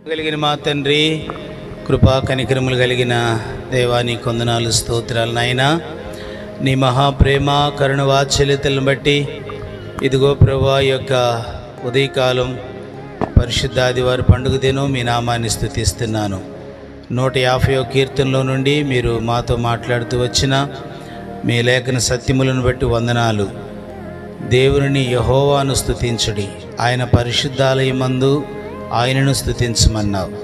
కలిగిన మా తండ్రి, కృపా కనికరములు కలిగిన దేవాని కొందనాలు స్తోత్రాలు నాయనా. నీ మహాప్రేమ కరుణ వాత్సల్యతలను బట్టి ఇదిగో ప్రభువా యొక్క ఉదయకాలం పరిశుద్ధ ఆదివారం పండుగ దినం మీ నామాన్ని స్తుతిస్తున్నాను. 150వ కీర్తనలో నుండి మీరు మాతో మాట్లాడుతూ వచ్చిన మీ లేఖన సత్యములను బట్టి వందనాలు. దేవుని యెహోవాను స్తుతించుడి, ఆయన పరిశుద్ధాలయమందు ఆయనను స్తుతించమన్నావు.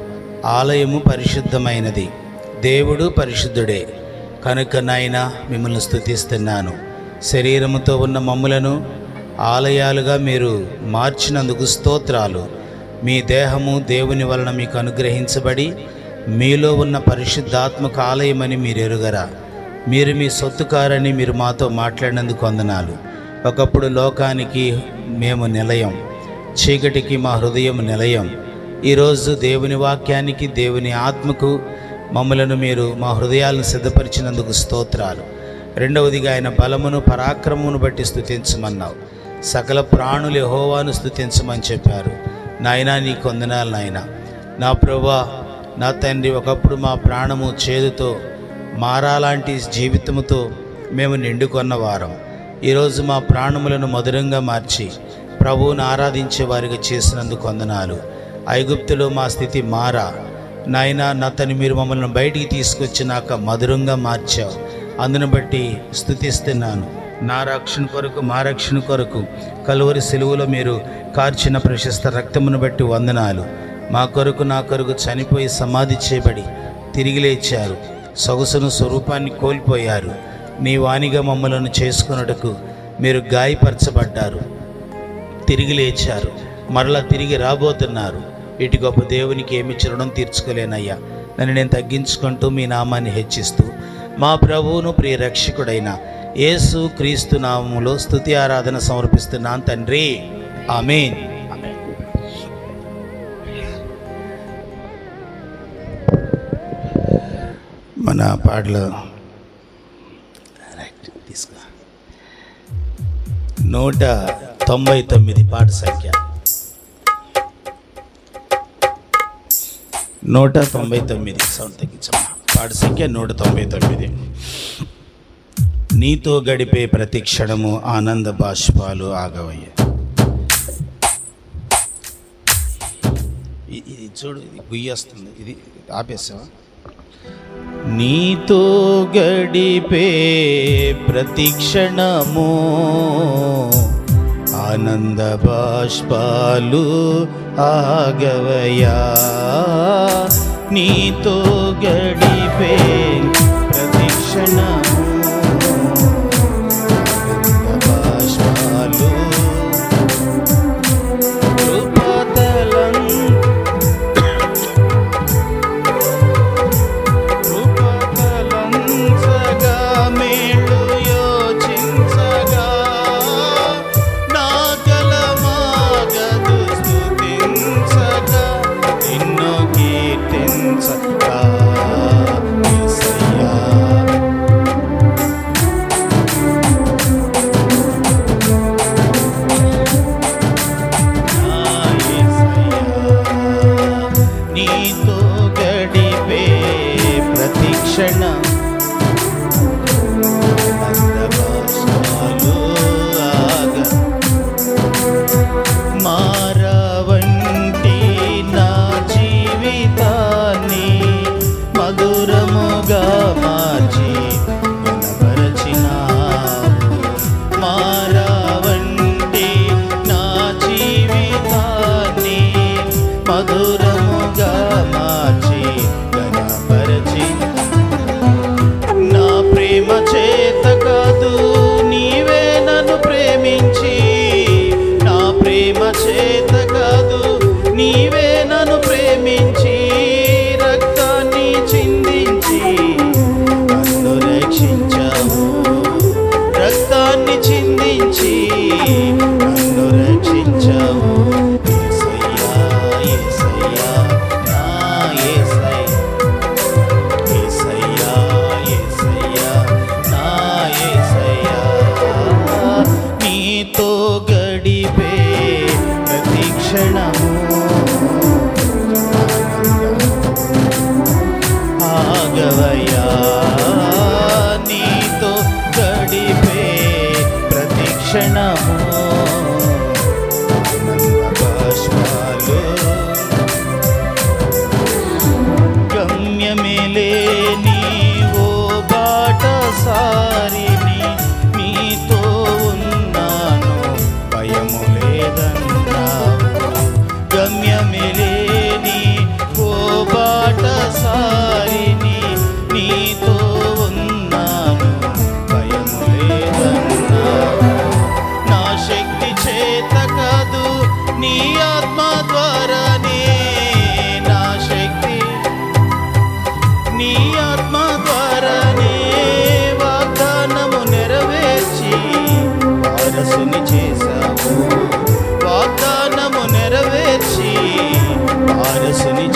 ఆలయము పరిశుద్ధమైనది, దేవుడు పరిశుద్ధుడే కనుక నాయనా మిమ్మల్ని స్తుతిస్తున్నాను. శరీరముతో ఉన్న మమ్ములను ఆలయాలుగా మీరు మార్చినందుకు స్తోత్రాలు. మీ దేహము దేవుని వలన మీకు అనుగ్రహించబడి మీలో ఉన్న పరిశుద్ధాత్మక ఆలయమని మీరు ఎరుగరా? మీరు మీ సొత్తుకారని మీరు మాతో మాట్లాడినందుకు వందనాలు. ఒకప్పుడు లోకానికి మేము నిలయం, చీకటికి మా హృదయం నిలయం. ఈరోజు దేవుని వాక్యానికి, దేవుని ఆత్మకు మమ్మలను మీరు మా హృదయాలను సిద్ధపరిచినందుకు స్తోత్రాలు. రెండవదిగా ఆయన బలమును పరాక్రమమును బట్టి స్తుతించమన్నావు. సకల ప్రాణులు యెహోవాను స్తుతించమని చెప్పారు. నాయనా నీకు వందనాలు నాయనా. నా ప్రభువా, నా తండ్రి, ఒకప్పుడు మా ప్రాణము చేదుతో మారాలాంటి జీవితముతో మేము నిండుకొన్న వారం. ఈరోజు మా ప్రాణములను మధురంగా మార్చి ప్రభువును ఆరాధించే వారిగా చేసినందుకు వందనాలు. ఐగుప్తులో మా స్థితి మారా నాయనా, నా తను మీరు మమ్మల్ని బయటికి తీసుకొచ్చినాక మధురంగా మార్చావు. అందును బట్టి స్తుతిస్తున్నాను. నా రక్షణ కొరకు, మా రక్షణ కొరకు కలువరి సిలువలో మీరు కార్చిన ప్రశస్త రక్తమును బట్టి వందనాలు. మా కొరకు, నా కొరకు చనిపోయి సమాధి చేయబడి తిరిగి లేచారు. సొగసును స్వరూపాన్ని కోల్పోయారు. నీ వాణిగా మమ్మలను చేసుకున్నటకు మీరు గాయపరచబడ్డారు, తిరిగి లేచారు, మరలా తిరిగి రాబోతున్నారు. ఇటు గొప్ప దేవునికి ఏమి రుణం తీర్చుకోలేనయ్యా. నన్ను నేను తగ్గించుకుంటూ మీ నామాన్ని హెచ్చిస్తూ మా ప్రభువును ప్రియ రక్షకుడైన యేసు క్రీస్తు నామములో స్తుతి ఆరాధన సమర్పిస్తున్నాను తండ్రి, ఆమేన్. మన పాటలు తీసుకో. 199 పాట సంఖ్య 199. సౌండ్ తగ్గించమ్మా. పాట సంఖ్య 199. నీతో గడిపే ప్రతి క్షణము ఆనంద బాష్పాలు ఆగవయ్య. ఇది చూడు, ఇది గుయ్యేస్తుంది. ఇది ఆపేసావా? నీతో గడిపే ప్రతి క్షణము ఆనంద బాష్పాలు ఆగవయ్యా. నీతో గడిపే ప్రతి క్షణము బాష్పాలు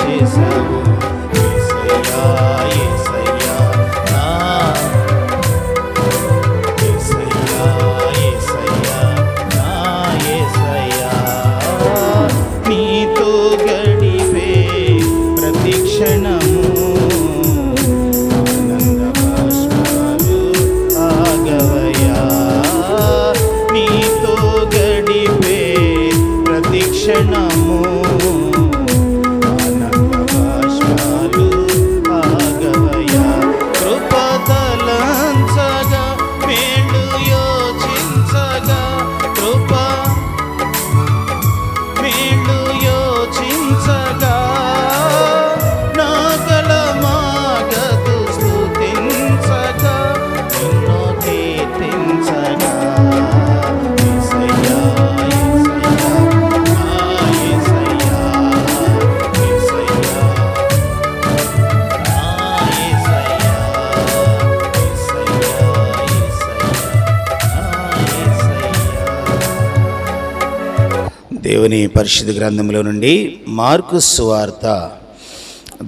చేశావు యేసయ్యా యేసయ్యా నా యేసయ్యా యేసయ్యా నా యేసయ్యా నీతో గడిపే ప్రతి క్షణము ఆనంద బాష్పాలు ఆగవయ్యా నీతో గడిపే ప్రతి క్షణము ఆనంద బాష్పాలు ఆగవయ్యా కృపతలంచగా మేలు యోచించగా మేలు యోచించగా నా గలమాగదు స్తుతించగా నిన్ను కీర్తించగా యేసయ్యా యేసయ్యా నా యేసయ్యా యేసయ్యా నా యేసయ్యా యేసయ్యా యేసయ్యా నా యేసయ్యా. దేవుని పరిశుద్ధ గ్రంథంలో నుండి మార్కు సువార్త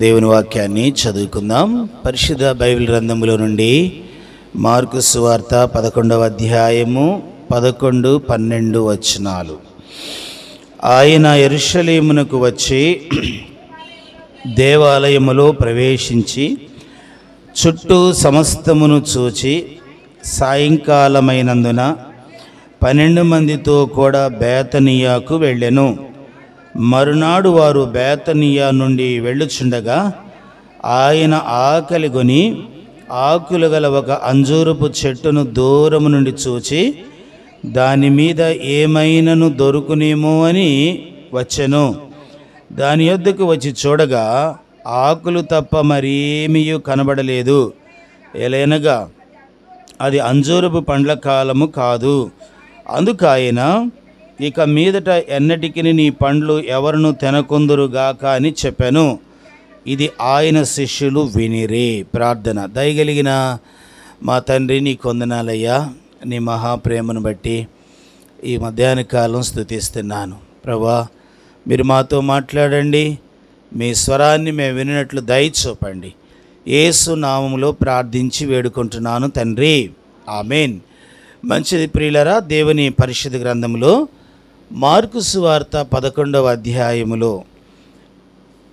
దేవుని వాక్యాన్ని చదువుకుందాం. పరిశుద్ధ బైబిల్ గ్రంథంలో నుండి మార్కు సువార్త 11వ అధ్యాయము 11, 12 వచనాలు. ఆయన యెరూషలేమునకు వచ్చి దేవాలయములో ప్రవేశించి చుట్టూ సమస్తమును చూచి సాయంకాలమైనందున 12 మందితో కూడా బేతనియాకు వెళ్ళెను. మరునాడు వారు బేతనియా నుండి వెళ్ళుచుండగా ఆయన ఆకలిగొని ఆకులు గల ఒక అంజూరపు చెట్టును దూరము నుండి చూచి దాని మీద ఏమైనను దొరుకునేమో అని వచ్చెను. దాని యొద్దకు వచ్చి చూడగా ఆకులు తప్ప మరేమీ కనబడలేదు. ఎలైనగా అది అంజూరపు పండ్ల కాలము కాదు. అందుకాయన ఇక మీదట ఎన్నటికి నీ పండ్లు ఎవరును తినకుందురుగాక అని చెప్పాను. ఇది ఆయన శిష్యులు వినిరి. ప్రార్థన. దయగలిగిన మా తండ్రి, నీ కొందనాలయ్యా, నీ మహాప్రేమను బట్టి ఈ మధ్యాహ్న కాలం స్తుతిస్తున్నాను. ప్రభా, మీరు మాతో మాట్లాడండి. మీ స్వరాన్ని మేము వినినట్లు దయ చూపండి. యేసు నామములో ప్రార్థించి వేడుకుంటున్నాను తండ్రి, ఆమేన్. మంచిది ప్రియులరా, దేవుని పరిశుద్ధ గ్రంథంలో మార్కు సువార్త 11వ అధ్యాయములో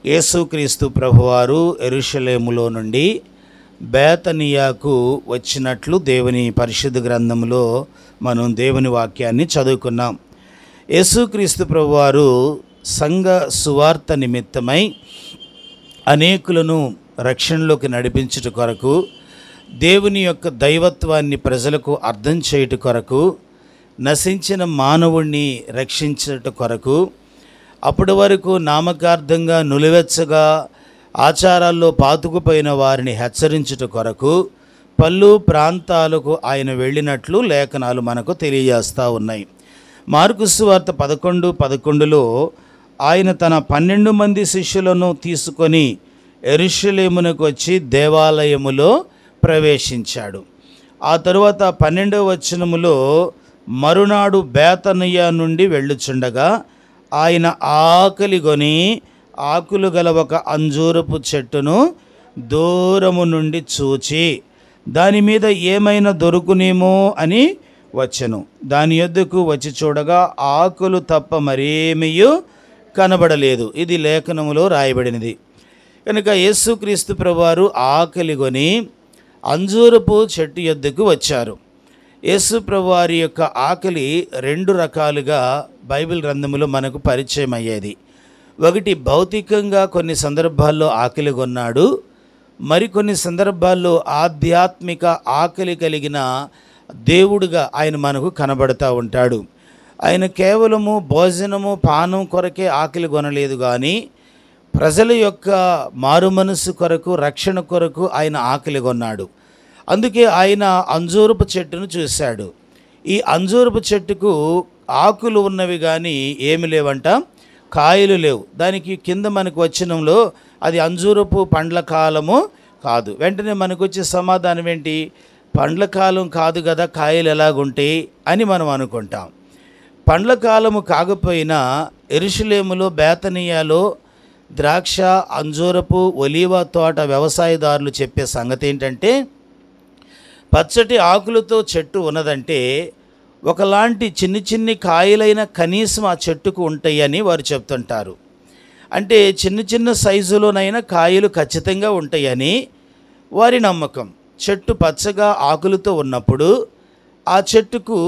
యేసుక్రీస్తు ప్రభువారు యెరూషలేములో నుండి బేతనియాకు వచ్చినట్లు దేవుని పరిశుద్ధ గ్రంథంలో మనం దేవుని వాక్యాన్ని చదువుకున్నాం. యేసుక్రీస్తు ప్రభువారు సంఘ సువార్త నిమిత్తమై అనేకులను రక్షణలోకి నడిపించుట కొరకు, దేవుని యొక్క దైవత్వాన్ని ప్రజలకు అర్థం చేయుట కొరకు, నశించిన మానవుణ్ణి రక్షించుట కొరకు, అప్పటి వరకు నామకార్థంగా నులివెచ్చగా ఆచారాల్లో పాతుకుపోయిన వారిని హెచ్చరించుట కొరకు పలు ప్రాంతాలకు ఆయన వెళ్ళినట్లు లేఖనాలు మనకు తెలియజేస్తూ ఉన్నాయి. మార్కు సువార్త 11:11లో ఆయన తన 12 మంది శిష్యులను తీసుకొని యెరూషలేమునకు వచ్చి దేవాలయములో ప్రవేశించాడు. ఆ తరువాత 12వ వచనములో మరునాడు బేతనియా నుండి వెళ్ళుచుండగా ఆయన ఆకలిగొని ఆకులు గల ఒక అంజూరపు చెట్టును దూరము నుండి చూచి దాని మీద ఏమైనా దొరుకునేమో అని వచ్చెను. దాని యొద్దకు వచ్చి చూడగా ఆకులు తప్ప మరేమీ కనబడలేదు. ఇది లేఖనములో రాయబడినది. కనుక యేసుక్రీస్తు ప్రభువారు ఆకలిగొని అంజూరపు చెట్టు యొద్దకు వచ్చారు. యేసు ప్రభువారి యొక్క ఆకలి 2 రకాలుగా బైబిల్ గ్రంథములో మనకు పరిచయం అయ్యేది. ఒకటి, భౌతికంగా కొన్ని సందర్భాల్లో ఆకలి కొన్నాడు. మరికొన్ని సందర్భాల్లో ఆధ్యాత్మిక ఆకలి కలిగిన దేవుడుగా ఆయన మనకు కనబడుతూ ఉంటాడు. ఆయన కేవలము భోజనము పానం కొరకే ఆకలి కొనలేదు, కానీ ప్రజల యొక్క మారు మనసు కొరకు, రక్షణ కొరకు ఆయన ఆకలి కొన్నాడు. అందుకే ఆయన అంజూరపు చెట్టును చూశాడు. ఈ అంజూరపు చెట్టుకు ఆకులు ఉన్నవి కానీ ఏమి లేవంట, కాయలు లేవు. దానికి కింద మనకు వచనంలో అది అంజూరపు పండ్ల కాలము కాదు. వెంటనే మనకు వచ్చే సమాధానం ఏంటి? పండ్ల కాలం కాదు కదా, కాయలు ఎలాగుంటాయి అని మనం అనుకుంటాం. పండ్ల కాలము కాకపోయినా యెరూషలేములో బేతనియాలో ద్రాక్ష, అంజూరపు, ఒలీవ తోట వ్యవసాయదారులు చెప్పే సంగతి ఏంటంటే, పచ్చటి ఆకులతో చెట్టు ఉన్నదంటే ఒకలాంటి చిన్ని కాయలైన కనీసం ఆ చెట్టుకు ఉంటాయని వారు చెప్తుంటారు. అంటే చిన్న సైజులోనైనా కాయలు ఖచ్చితంగా ఉంటాయని వారి నమ్మకం. చెట్టు పచ్చగా ఆకులతో ఉన్నప్పుడు ఆ చెట్టుకు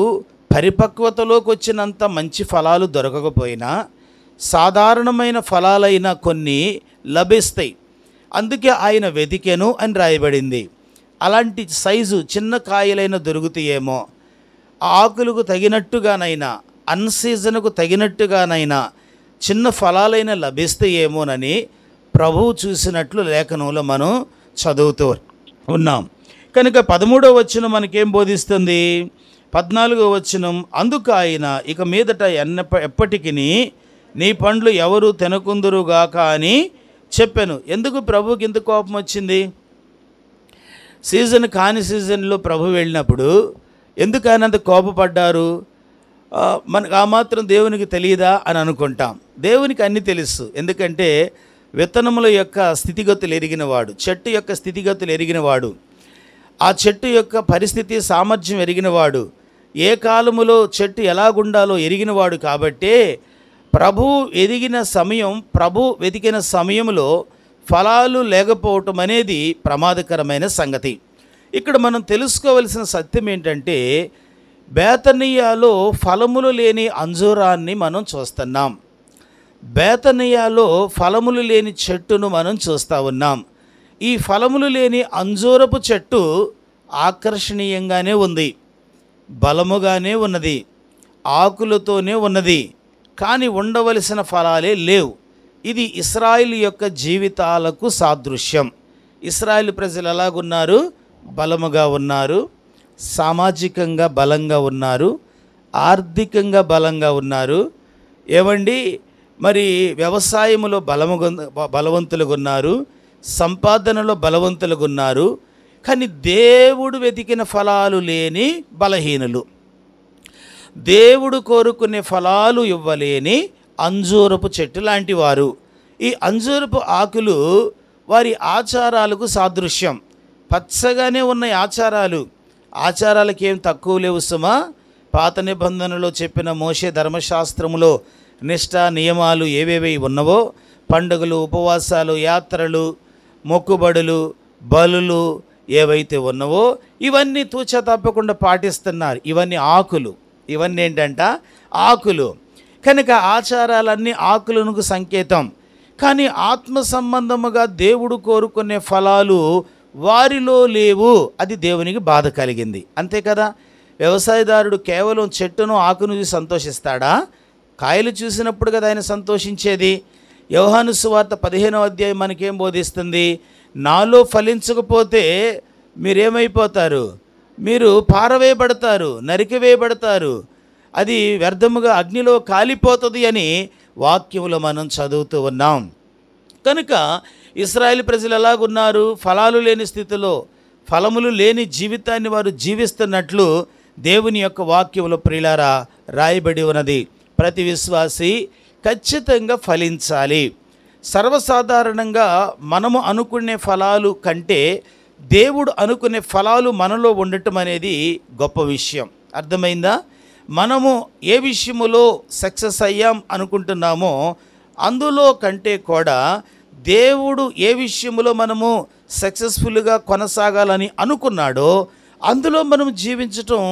పరిపక్వతలోకి వచ్చినంత మంచి ఫలాలు దొరకకపోయినా సాధారణమైన ఫలాలైన కొన్ని లభిస్తాయి. అందుకే ఆయన వెతికెను అని రాయబడింది. అలాంటి సైజు చిన్న కాయలైన దొరుకుతాయేమో, ఆకులకు తగినట్టుగానైనా అన్సీజన్కు తగినట్టుగానైనా చిన్న ఫలాలైన లభిస్తాయేమోనని ప్రభువు చూసినట్లు లేఖనంలో మనం చదువుతూ ఉన్నాం. కనుక 13వ వచనం మనకేం బోధిస్తుంది? 14వ వచనం, అందుకు ఆయన ఇక మీదట ఎప్పటికీ నీ పండ్లు ఎవరు తినకుందురుగాక అని చెప్పాను. ఎందుకు ప్రభువుకి ఇంత కోపం వచ్చింది? సీజన్ కాని సీజన్లో ప్రభు వెళ్ళినప్పుడు ఎందుకు ఆయన అంత కోపపడ్డారు? మనకు ఆ మాత్రం దేవునికి తెలియదా అని అనుకుంటాం. దేవునికి అన్నీ తెలుసు. ఎందుకంటే విత్తనముల యొక్క స్థితిగతులు ఎరిగినవాడు, చెట్టు యొక్క స్థితిగతులు ఎరిగినవాడు, ఆ చెట్టు యొక్క పరిస్థితి సామర్థ్యం ఎరిగినవాడు, ఏ కాలములో చెట్టు ఎలాగుండాలో ఎరిగినవాడు. కాబట్టే ప్రభు ఎదిగిన సమయం, ప్రభు వెతికిన సమయంలో ఫలాలు లేకపోవటం అనేది ప్రమాదకరమైన సంగతి. ఇక్కడ మనం తెలుసుకోవలసిన సత్యం ఏంటంటే, బేతనియాలో ఫలములు లేని అంజూరాన్ని మనం చూస్తున్నాం. బేతనియాలో ఫలములు లేని చెట్టును మనం చూస్తూ ఉన్నాం. ఈ ఫలములు లేని అంజూరపు చెట్టు ఆకర్షణీయంగానే ఉంది, బలముగానే ఉన్నది, ఆకులతోనే ఉన్నది, కానీ ఉండవలసిన ఫలాలే లేవు. ఇది ఇశ్రాయేలు యొక్క జీవితాలకు సాదృశ్యం. ఇశ్రాయేలు ప్రజలు ఎలాగున్నారు? బలముగా ఉన్నారు, సామాజికంగా బలంగా ఉన్నారు, ఆర్థికంగా బలంగా ఉన్నారు. ఏమండి, మరి వ్యవసాయములో బలవంతులుగా ఉన్నారు, సంపాదనలో బలవంతులుగా ఉన్నారు. కానీ దేవుడు వెతికిన ఫలాలు లేని బలహీనులు, దేవుడు కోరుకునే ఫలాలు ఇవ్వలేని అంజూరపు చెట్టు లాంటి వారు. ఈ అంజూరపు ఆకులు వారి ఆచారాలకు సాదృశ్యం. పచ్చగానే ఉన్న ఆచారాలకి ఏం తక్కువ లేవు సుమా. పాత నిబంధనలో చెప్పిన మోషే ధర్మశాస్త్రములో నిష్ఠ నియమాలు ఏవేవి ఉన్నవో, పండుగలు, ఉపవాసాలు, యాత్రలు, మొక్కుబడులు, బలులు ఏవైతే ఉన్నవో ఇవన్నీ తూచా తప్పకుండా పాటిస్తున్నారు. ఇవన్నీ ఆకులు, ఇవన్నీ ఏంటంట? ఆకులు. కనుక ఆచారాలన్నీ ఆకులకు సంకేతం. కానీ ఆత్మ సంబంధముగా దేవుడు కోరుకునే ఫలాలు వారిలో లేవు. అది దేవునికి బాధ కలిగింది. అంతే కదా. వ్యవసాయదారుడు కేవలం చెట్టును ఆకును చూసి సంతోషిస్తాడా? కాయలు చూసినప్పుడు కదా ఆయన సంతోషించేది. యోహాను సువార్త 15వ అధ్యాయం మనకేం బోధిస్తుంది? నాలో ఫలించకపోతే మీరేమైపోతారు? మీరు పారవేయబడతారు, నరికివేయబడతారు, అది వ్యర్థముగా అగ్నిలో కాలిపోతుంది అని వాక్యములో మనం చదువుతూ ఉన్నాం. కనుక ఇశ్రాయేలు ప్రజలు ఎలాగున్నారు? ఫలాలు లేని స్థితిలో, ఫలములు లేని జీవితాన్ని వారు జీవిస్తున్నట్లు దేవుని యొక్క వాక్యములో ప్రియులారా రాయబడి ఉన్నది. ప్రతి విశ్వాసి ఖచ్చితంగా ఫలించాలి. సర్వసాధారణంగా మనము అనుకునే ఫలాలు కంటే దేవుడు అనుకునే ఫలాలు మనలో ఉండటం అనేది గొప్ప విషయం. అర్థమైందా? మనము ఏ విషయములో సక్సెస్ అయ్యాం అనుకుంటున్నామో అందులో కంటే కూడా దేవుడు ఏ విషయంలో మనము సక్సెస్ఫుల్గా కొనసాగాలని అనుకున్నాడో అందులో మనం జీవించటం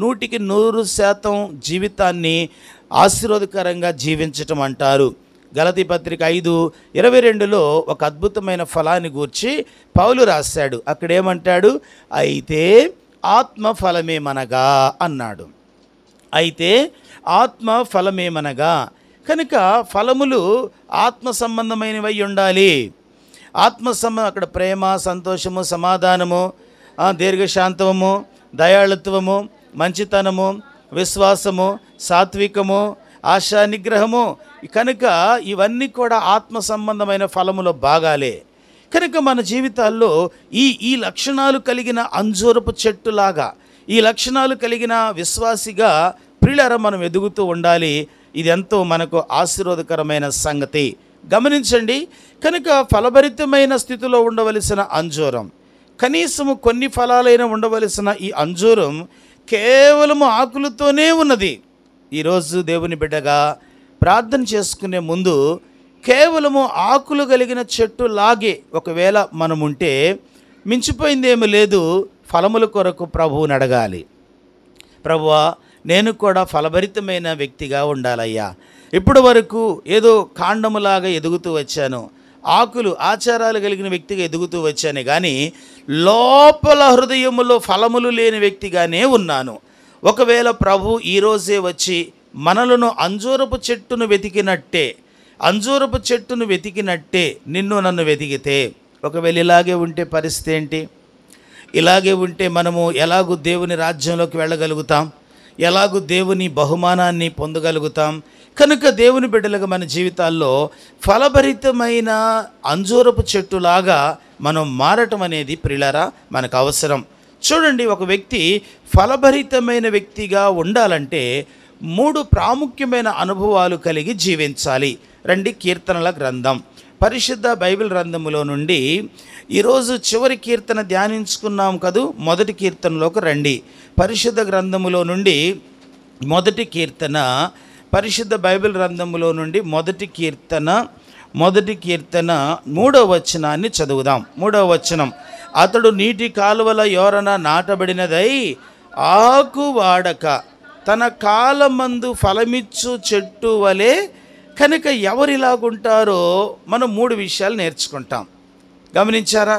100% జీవితాన్ని ఆశీర్వాదకరంగా జీవించటం అంటారు. గలతీ పత్రిక 5:22లో ఒక అద్భుతమైన ఫలాన్ని గూర్చి పౌలు రాశాడు. అక్కడేమంటాడు? అయితే ఆత్మ ఫలమేమనగా అన్నాడు. అయితే ఆత్మ ఫలమేమనగా. కనుక ఫలములు ఆత్మ సంబంధమైనవై ఉండాలి. అక్కడ ప్రేమ, సంతోషము, సమాధానము, దీర్ఘశాంతము, దయాళుత్వము, మంచితనము, విశ్వాసము, సాత్వికము, ఆశా నిగ్రహము. కనుక ఇవన్నీ కూడా ఆత్మ సంబంధమైన ఫలములో భాగాలే. కనుక మన జీవితాల్లో ఈ లక్షణాలు కలిగిన అంజూరపు చెట్టులాగా, ఈ లక్షణాలు కలిగిన విశ్వాసిగా ప్రియులారా మనం ఎదుగుతూ ఉండాలి. ఇది ఎంతో మనకు ఆశీర్వాదకరమైన సంగతి. గమనించండి, కనుక ఫలభరితమైన స్థితిలో ఉండవలసిన అంజూరం, కనీసము కొన్ని ఫలాలైనా ఉండవలసిన ఈ అంజూరం కేవలము ఆకులతోనే ఉన్నది. ఈరోజు దేవుని బిడ్డగా ప్రార్థన చేసుకునే ముందు కేవలము ఆకులు కలిగిన చెట్టు లాగే ఒకవేళ మనం ఉంటే మించిపోయిందేమీ లేదు, ఫలముల కొరకు ప్రభువుని అడగాలి. ప్రభువా, నేను కూడా ఫలభరితమైన వ్యక్తిగా ఉండాలయ్యా. ఇప్పటి వరకు ఏదో కాండములాగా ఎదుగుతూ వచ్చాను, ఆకులు ఆచారాలు కలిగిన వ్యక్తిగా ఎదుగుతూ వచ్చాను, కానీ లోపల హృదయములో ఫలములు లేని వ్యక్తిగానే ఉన్నాను. ఒకవేళ ప్రభు ఈరోజే వచ్చి మనలను అంజూరపు చెట్టును వెతికినట్టే నిన్ను నన్ను వెతికితే, ఒకవేళ ఇలాగే ఉంటే పరిస్థితి ఏంటి? ఇలాగే ఉంటే మనము ఎలాగూ దేవుని రాజ్యంలోకి వెళ్ళగలుగుతాం? ఎలాగూ దేవుని బహుమానాన్ని పొందగలుగుతాం? కనుక దేవుని బిడ్డలుగా మన జీవితాల్లో ఫలభరితమైన అంజూరపు చెట్టులాగా మనం మారటం అనేది ప్రియులారా మనకు అవసరం. చూడండి, ఒక వ్యక్తి ఫలభరితమైన వ్యక్తిగా ఉండాలంటే 3 ప్రాముఖ్యమైన అనుభవాలు కలిగి జీవించాలి. రండి, కీర్తనల గ్రంథం, పరిశుద్ధ బైబిల్ గ్రంథములో నుండి ఈరోజు చివరి కీర్తన ధ్యానించుకున్నాం కదూ. మొదటి కీర్తనలోకి రండి. పరిశుద్ధ గ్రంథములో నుండి మొదటి కీర్తన, పరిశుద్ధ బైబిల్ గ్రంథములో నుండి మొదటి కీర్తన 3వ వచనాన్ని చదువుదాం. 3వ వచనం, అతడు నీటి కాలువల యోరన నాటబడినదై ఆకు వాడక తన కాలమందు ఫలమిచ్చు చెట్టు వలె. కనుక ఎవరిలాగుంటారో మనం 3 విషయాలు నేర్చుకుంటాం. గమనించారా?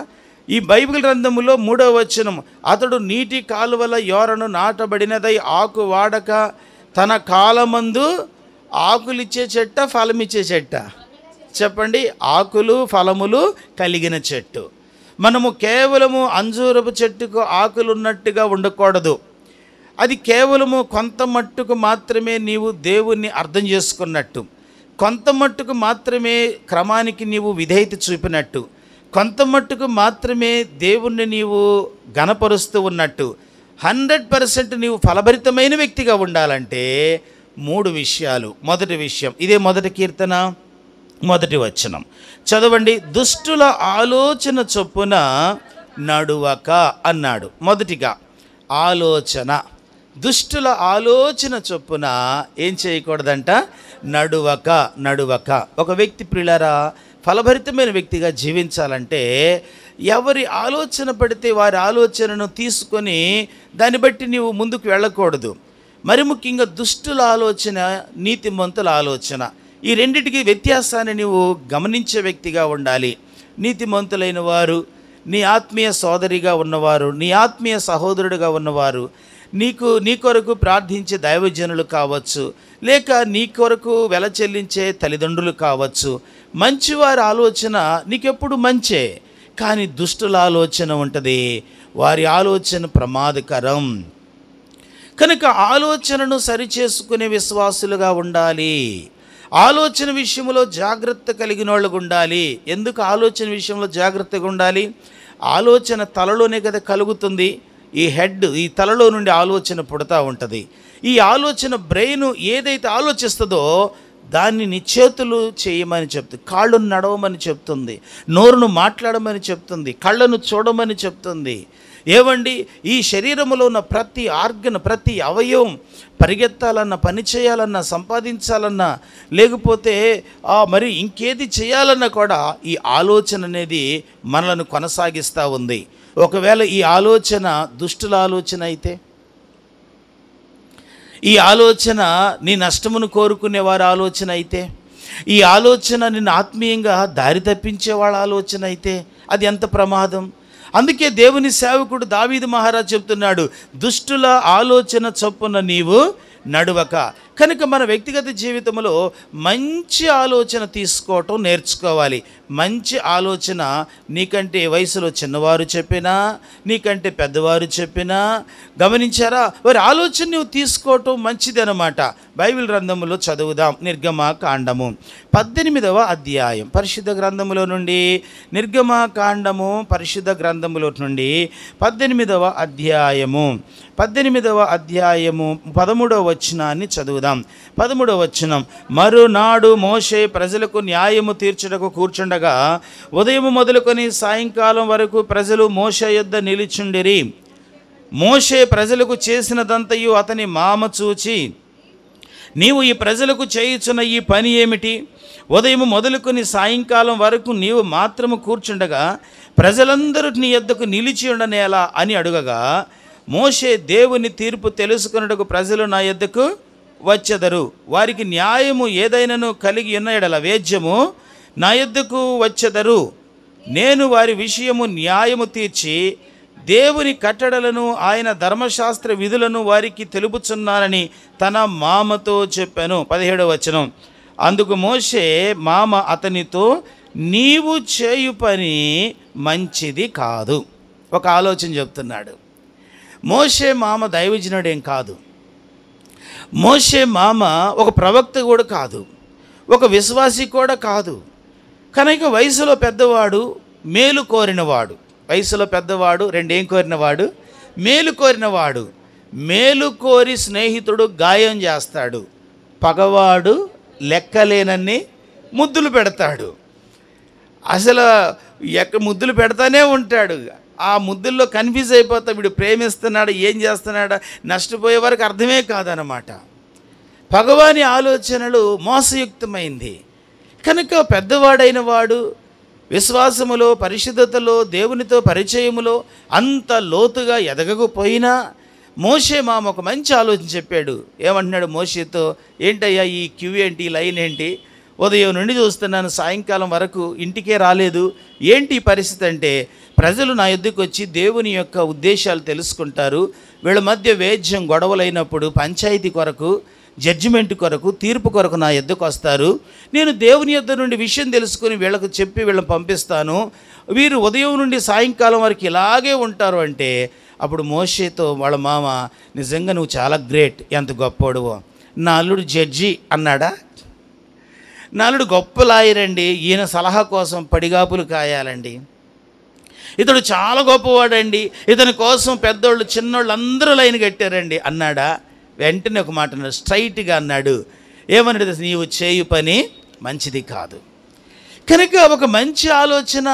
ఈ బైబిల్ గ్రంథములో 3వ వచనం, అతడు నీటి కాలువల యోరను నాటబడినదై ఆకు వాడక తన కాలమందు. ఆకులిచ్చే చెట్ట, ఫలమిచ్చే చెట్ట? చెప్పండి. ఆకులు ఫలములు కలిగిన చెట్టు. మనము కేవలము అంజూరపు చెట్టుకు ఆకులు ఉన్నట్టుగా ఉండకూడదు. అది కేవలము కొంత మట్టుకు మాత్రమే నీవు దేవుణ్ణి అర్థం చేసుకున్నట్టు, కొంత మట్టుకు మాత్రమే క్రమానికి నీవు విధేయత చూపినట్టు, కొంత మట్టుకు మాత్రమే దేవుణ్ణి నీవు గణపరుస్తూ ఉన్నట్టు. 100% నీవు ఫలభరితమైన వ్యక్తిగా ఉండాలంటే 3 విషయాలు. మొదటి విషయం, ఇదే మొదటి కీర్తన 1వ వచనం చదవండి. దుష్టుల ఆలోచన చొప్పున నడువక అన్నాడు. మొదటిగా ఆలోచన, దుష్టుల ఆలోచన చొప్పున ఏం చేయకూడదంట? నడువక. ఒక వ్యక్తి ప్రియులారా ఫలభరితమైన వ్యక్తిగా జీవించాలంటే ఎవరి ఆలోచన పడితే వారి ఆలోచనను తీసుకొని దాన్ని బట్టి నీవు ముందుకు వెళ్ళకూడదు. మరి ముఖ్యంగా దుష్టుల ఆలోచన, నీతిమంతుల ఆలోచన, ఈ రెండిటికి వ్యత్యాసాన్ని నీవు గమనించే వ్యక్తిగా ఉండాలి. నీతిమంతులైన వారు, నీ ఆత్మీయ సోదరిగా ఉన్నవారు, నీ ఆత్మీయ సహోదరుడిగా ఉన్నవారు, నీ కొరకు ప్రార్థించే దైవజనులు కావచ్చు, లేక నీ కొరకు వెల చెల్లించే తల్లిదండ్రులు కావచ్చు. మంచివారి ఆలోచన నీకెప్పుడు మంచే, కానీ దుష్టుల ఆలోచన ఉంటుంది, వారి ఆలోచన ప్రమాదకరం. కనుక ఆలోచనను సరిచేసుకునే విశ్వాసులుగా ఉండాలి. ఆలోచన విషయంలో జాగ్రత్త కలిగిన వాళ్ళగా ఉండాలి. ఎందుకు ఆలోచన విషయంలో జాగ్రత్తగా ఉండాలి? ఆలోచన తలలోనే కదా కలుగుతుంది. ఈ తలలో నుండి ఆలోచన పుడతా ఉంటుంది. ఈ ఆలోచన బ్రెయిన్ ఏదైతే ఆలోచిస్తుందో దాన్ని నీ చేతులు చేయమని చెప్తుంది, కాళ్ళను నడవమని చెప్తుంది, నోరును మాట్లాడమని చెప్తుంది, కళ్ళను చూడమని చెప్తుంది. ఏవండి, ఈ శరీరంలో ఉన్న ప్రతి ఆర్గన్, ప్రతి అవయవం పరిగెత్తాలన్నా, పని చేయాలన్నా, సంపాదించాలన్నా, లేకపోతే మరి ఇంకేది చేయాలన్నా కూడా ఈ ఆలోచన అనేది మనలను కొనసాగిస్తూ ఉంది. ఒకవేళ ఈ ఆలోచన దుష్టుల ఆలోచన అయితే, ఈ ఆలోచన నీ నష్టమును కోరుకునే వారి ఆలోచన అయితే, ఈ ఆలోచన నిన్ను ఆత్మీయంగా దారి తప్పించే వాళ్ళ ఆలోచన అయితే అది ఎంత ప్రమాదం. అందుకే దేవుని సేవకుడు దావీదు మహారాజు చెప్తున్నాడు, దుష్టుల ఆలోచన చొప్పున నీవు నడువక. కనుక మన వ్యక్తిగత జీవితంలో మంచి ఆలోచన తీసుకోవటం నేర్చుకోవాలి. మంచి ఆలోచన నీకంటే వయసులో చిన్నవారు చెప్పినా, నీకంటే పెద్దవారు చెప్పినా, గమనించారా, వారి ఆలోచన నువ్వు తీసుకోవటం మంచిది అన్నమాట. బైబిల్ గ్రంథములో చదువుదాం. నిర్గమకాండము 18వ అధ్యాయం పరిశుద్ధ గ్రంథములో నుండి, నిర్గమకాండము పరిశుద్ధ గ్రంథములో నుండి 18వ అధ్యాయము 13వ వచనాన్ని చదువుదాం. 13వ వచనం. మరునాడు మోషే ప్రజలకు న్యాయము తీర్చుటకు కూర్చుండగా ఉదయం మొదలుకొని సాయంకాలం వరకు ప్రజలు మోషే యొద్ద నిలిచుండిరి. మోషే ప్రజలకు చేసినదంతయు అతని మామ చూచి, నీవు ఈ ప్రజలకు చేయుచున్న ఈ పని ఏమిటి? ఉదయం మొదలుకొని సాయంకాలం వరకు నీవు మాత్రము కూర్చుండగా ప్రజలందరూ నీ యొద్దకు నిలిచి ఉండనేలా అని అడుగగా, మోషే, దేవుని తీర్పు తెలుసుకొనుటకు ప్రజలు నా యొద్దకు వచ్చెదరు. వారికి న్యాయము ఏదైనాను కలిగి ఉన్న యెడల వేద్యము నా యొద్దకు వచ్చెదరు. నేను వారి విషయము న్యాయము తీర్చి దేవుని కట్టడలను ఆయన ధర్మశాస్త్ర విధులను వారికి తెలుపుచున్నానని తన మామతో చెప్పాను. 17వ వచనం. అందుకు మోషే మామ అతనితో, నీవు చేయు పని మంచిది కాదు. ఒక ఆలోచన చెప్తున్నాడు. మోషే మామ దైవజనుడేం కాదు, మోషే మామ ఒక ప్రవక్త కూడా కాదు, ఒక విశ్వాసి కూడా కాదు. కనుక వయసులో పెద్దవాడు, మేలు కోరినవాడు. వయసులో పెద్దవాడు, రెండేం కోరినవాడు? మేలు కోరినవాడు. మేలు కోరి స్నేహితుడు గాయం చేస్తాడు, పగవాడు లెక్కలేనన్ని ముద్దులు పెడతాడు. అసలు ముద్దులు పెడతానే ఉంటాడు. ఆ ముద్దుల్లో కన్ఫ్యూజ్ అయిపోతా, వీడు ప్రేమిస్తున్నాడు, ఏం చేస్తున్నాడా, నష్టపోయే వరకు అర్థమే కాదనమాట. భగవాని ఆలోచనలు మోసయుక్తమైంది. కనుక పెద్దవాడైన వాడు విశ్వాసములో, పరిశుద్ధతలో, దేవునితో పరిచయములో అంత లోతుగా ఎదగకపోయినా మోషే మామ ఒక మంచి ఆలోచన చెప్పాడు. ఏమంటున్నాడు మోషేతో? ఏంటయ్యా ఈ క్యూ ఏంటి, లైన్ ఏంటి? ఉదయం నుండి చూస్తున్నాను, సాయంకాలం వరకు ఇంటికే రాలేదు, ఏంటి ఈ పరిస్థితి అంటే, ప్రజలు నా యొద్దకు వచ్చి దేవుని యొక్క ఉద్దేశాలు తెలుసుకుంటారు. వీళ్ళ మధ్య వేద్యం గొడవలైనప్పుడు పంచాయతీ కొరకు, జడ్జిమెంట్ కొరకు, తీర్పు కొరకు నా యొద్దకు వస్తారు. నేను దేవుని యొద్ద నుండి విషయం తెలుసుకుని వీళ్ళకు చెప్పి వీళ్ళని పంపిస్తాను. వీరు ఉదయం నుండి సాయంకాలం వరకు ఇలాగే ఉంటారు అంటే, అప్పుడు మోషేతో వాళ్ళ మామ, నిజంగా నువ్వు చాలా గ్రేట్, ఎంత గొప్పోడువో. నా అల్లుడు జడ్జి అన్నాడా? నా అల్లుడు గొప్ప లాయరండి, ఈయన సలహా కోసం పడిగాపులు కాయాలండి. ఇతడు చాలా గొప్పవాడండి, ఇతని కోసం పెద్దోళ్ళు చిన్నోళ్ళు అందరూ లైన్ కట్టారండి అన్నాడా? వెంటనే ఒక మాట అన్నాడు, స్ట్రైట్గా అన్నాడు. ఏమన్నాడు? నీవు చేయు పని మంచిది కాదు. కనుక ఒక మంచి ఆలోచన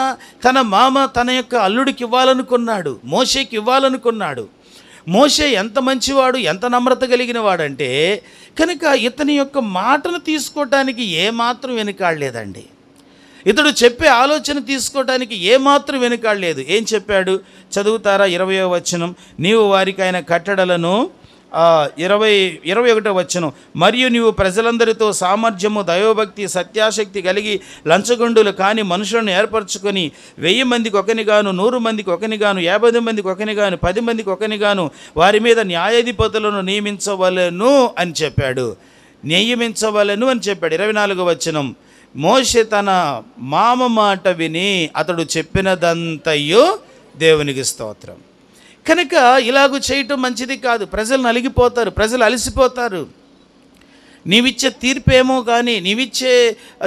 తన మామ తన యొక్క అల్లుడికి ఇవ్వాలనుకున్నాడు, మోషేకి ఇవ్వాలనుకున్నాడు. మోషే ఎంత మంచివాడు, ఎంత నమ్రత కలిగిన వాడంటే, కనుక ఇతని యొక్క మాటను తీసుకోవటానికి ఏమాత్రం వెనుకాడలేదండి. ఇతడు చెప్పే ఆలోచన తీసుకోవడానికి ఏమాత్రం వెనుకాడలేదు. ఏం చెప్పాడు? చదువుతారా? 20వ వచనం. నీవు వారికి ఆయన కట్టడలను 21వ వచనం. మరియు నీవు ప్రజలందరితో సామర్థ్యము, దైవభక్తి, సత్యాశక్తి కలిగి లంచగొండులు కాని మనుషులను ఏర్పరచుకొని 1000 మందికి ఒకనిగాను, 100 మందికి ఒకనిగాను, 50 మందికి ఒకనిగాను, 10 మందికి ఒకనిగాను వారి మీద న్యాయాధిపతులను నియమించవలెను అని చెప్పాడు. నియమించవలెను అని చెప్పాడు. 24వ వచనం. మోషే తన మామ మాట విని అతడు చెప్పినదంతయు దేవునికి స్తోత్రం. కనుక ఇలాగూ చేయటం మంచిది కాదు. ప్రజలు నలిగిపోతారు, ప్రజలు అలసిపోతారు. నీవిచ్చే తీర్పు ఏమో కానీ, నీవిచ్చే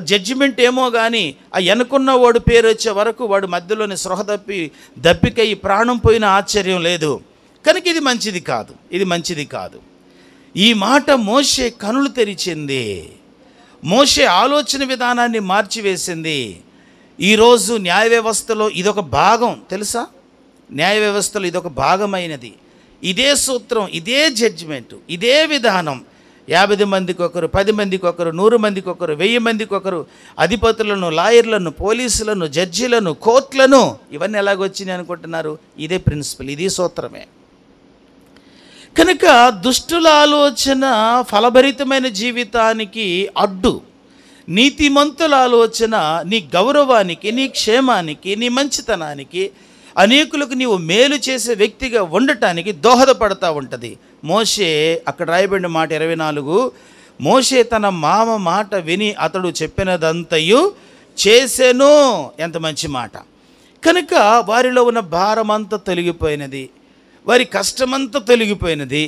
జడ్జిమెంట్ ఏమో కానీ, ఆ వెనుకున్న వాడు పేరు వచ్చే వరకు వాడు మధ్యలోని స్పృహ దప్పికై ప్రాణం పోయిన ఆశ్చర్యం లేదు. కనుక ఇది మంచిది కాదు, ఇది మంచిది కాదు. ఈ మాట మోషే కనులు తెరిచింది, మోషే ఆలోచన విధానాన్ని మార్చివేసింది. ఈరోజు న్యాయ వ్యవస్థలో ఇదొక భాగం, తెలుసా? న్యాయ వ్యవస్థలో ఇదొక భాగమైనది. ఇదే సూత్రం, ఇదే జడ్జిమెంటు, ఇదే విధానం. 50 మందికి ఒకరు, 10 మందికి ఒకరు, 100 మందికి ఒకరు, 1000 మందికి ఒకరు, అధిపతులను, లాయర్లను, పోలీసులను, జడ్జీలను, కోర్టులను, ఇవన్నీ ఎలాగొచ్చినాయి అనుకుంటున్నారు? ఇదే ప్రిన్సిపల్, ఇది సూత్రమే. కనుక దుష్టుల ఆలోచన ఫలభరితమైన జీవితానికి అడ్డు. నీతిమంతుల ఆలోచన నీ గౌరవానికి, నీ క్షేమానికి, నీ మంచితనానికి, అనేకులకు నీవు మేలు చేసే వ్యక్తిగా ఉండటానికి దోహదపడతా ఉంటుంది. మోషే అక్కడ రాయబడిన మాట 24, మోషే తన మామ మాట విని అతడు చెప్పినదంతయు చేసెను. ఎంత మంచి మాట. కనుక వారిలో ఉన్న భారమంతా తొలగిపోయినది, వారి కష్టమంతా తొలగిపోయినది.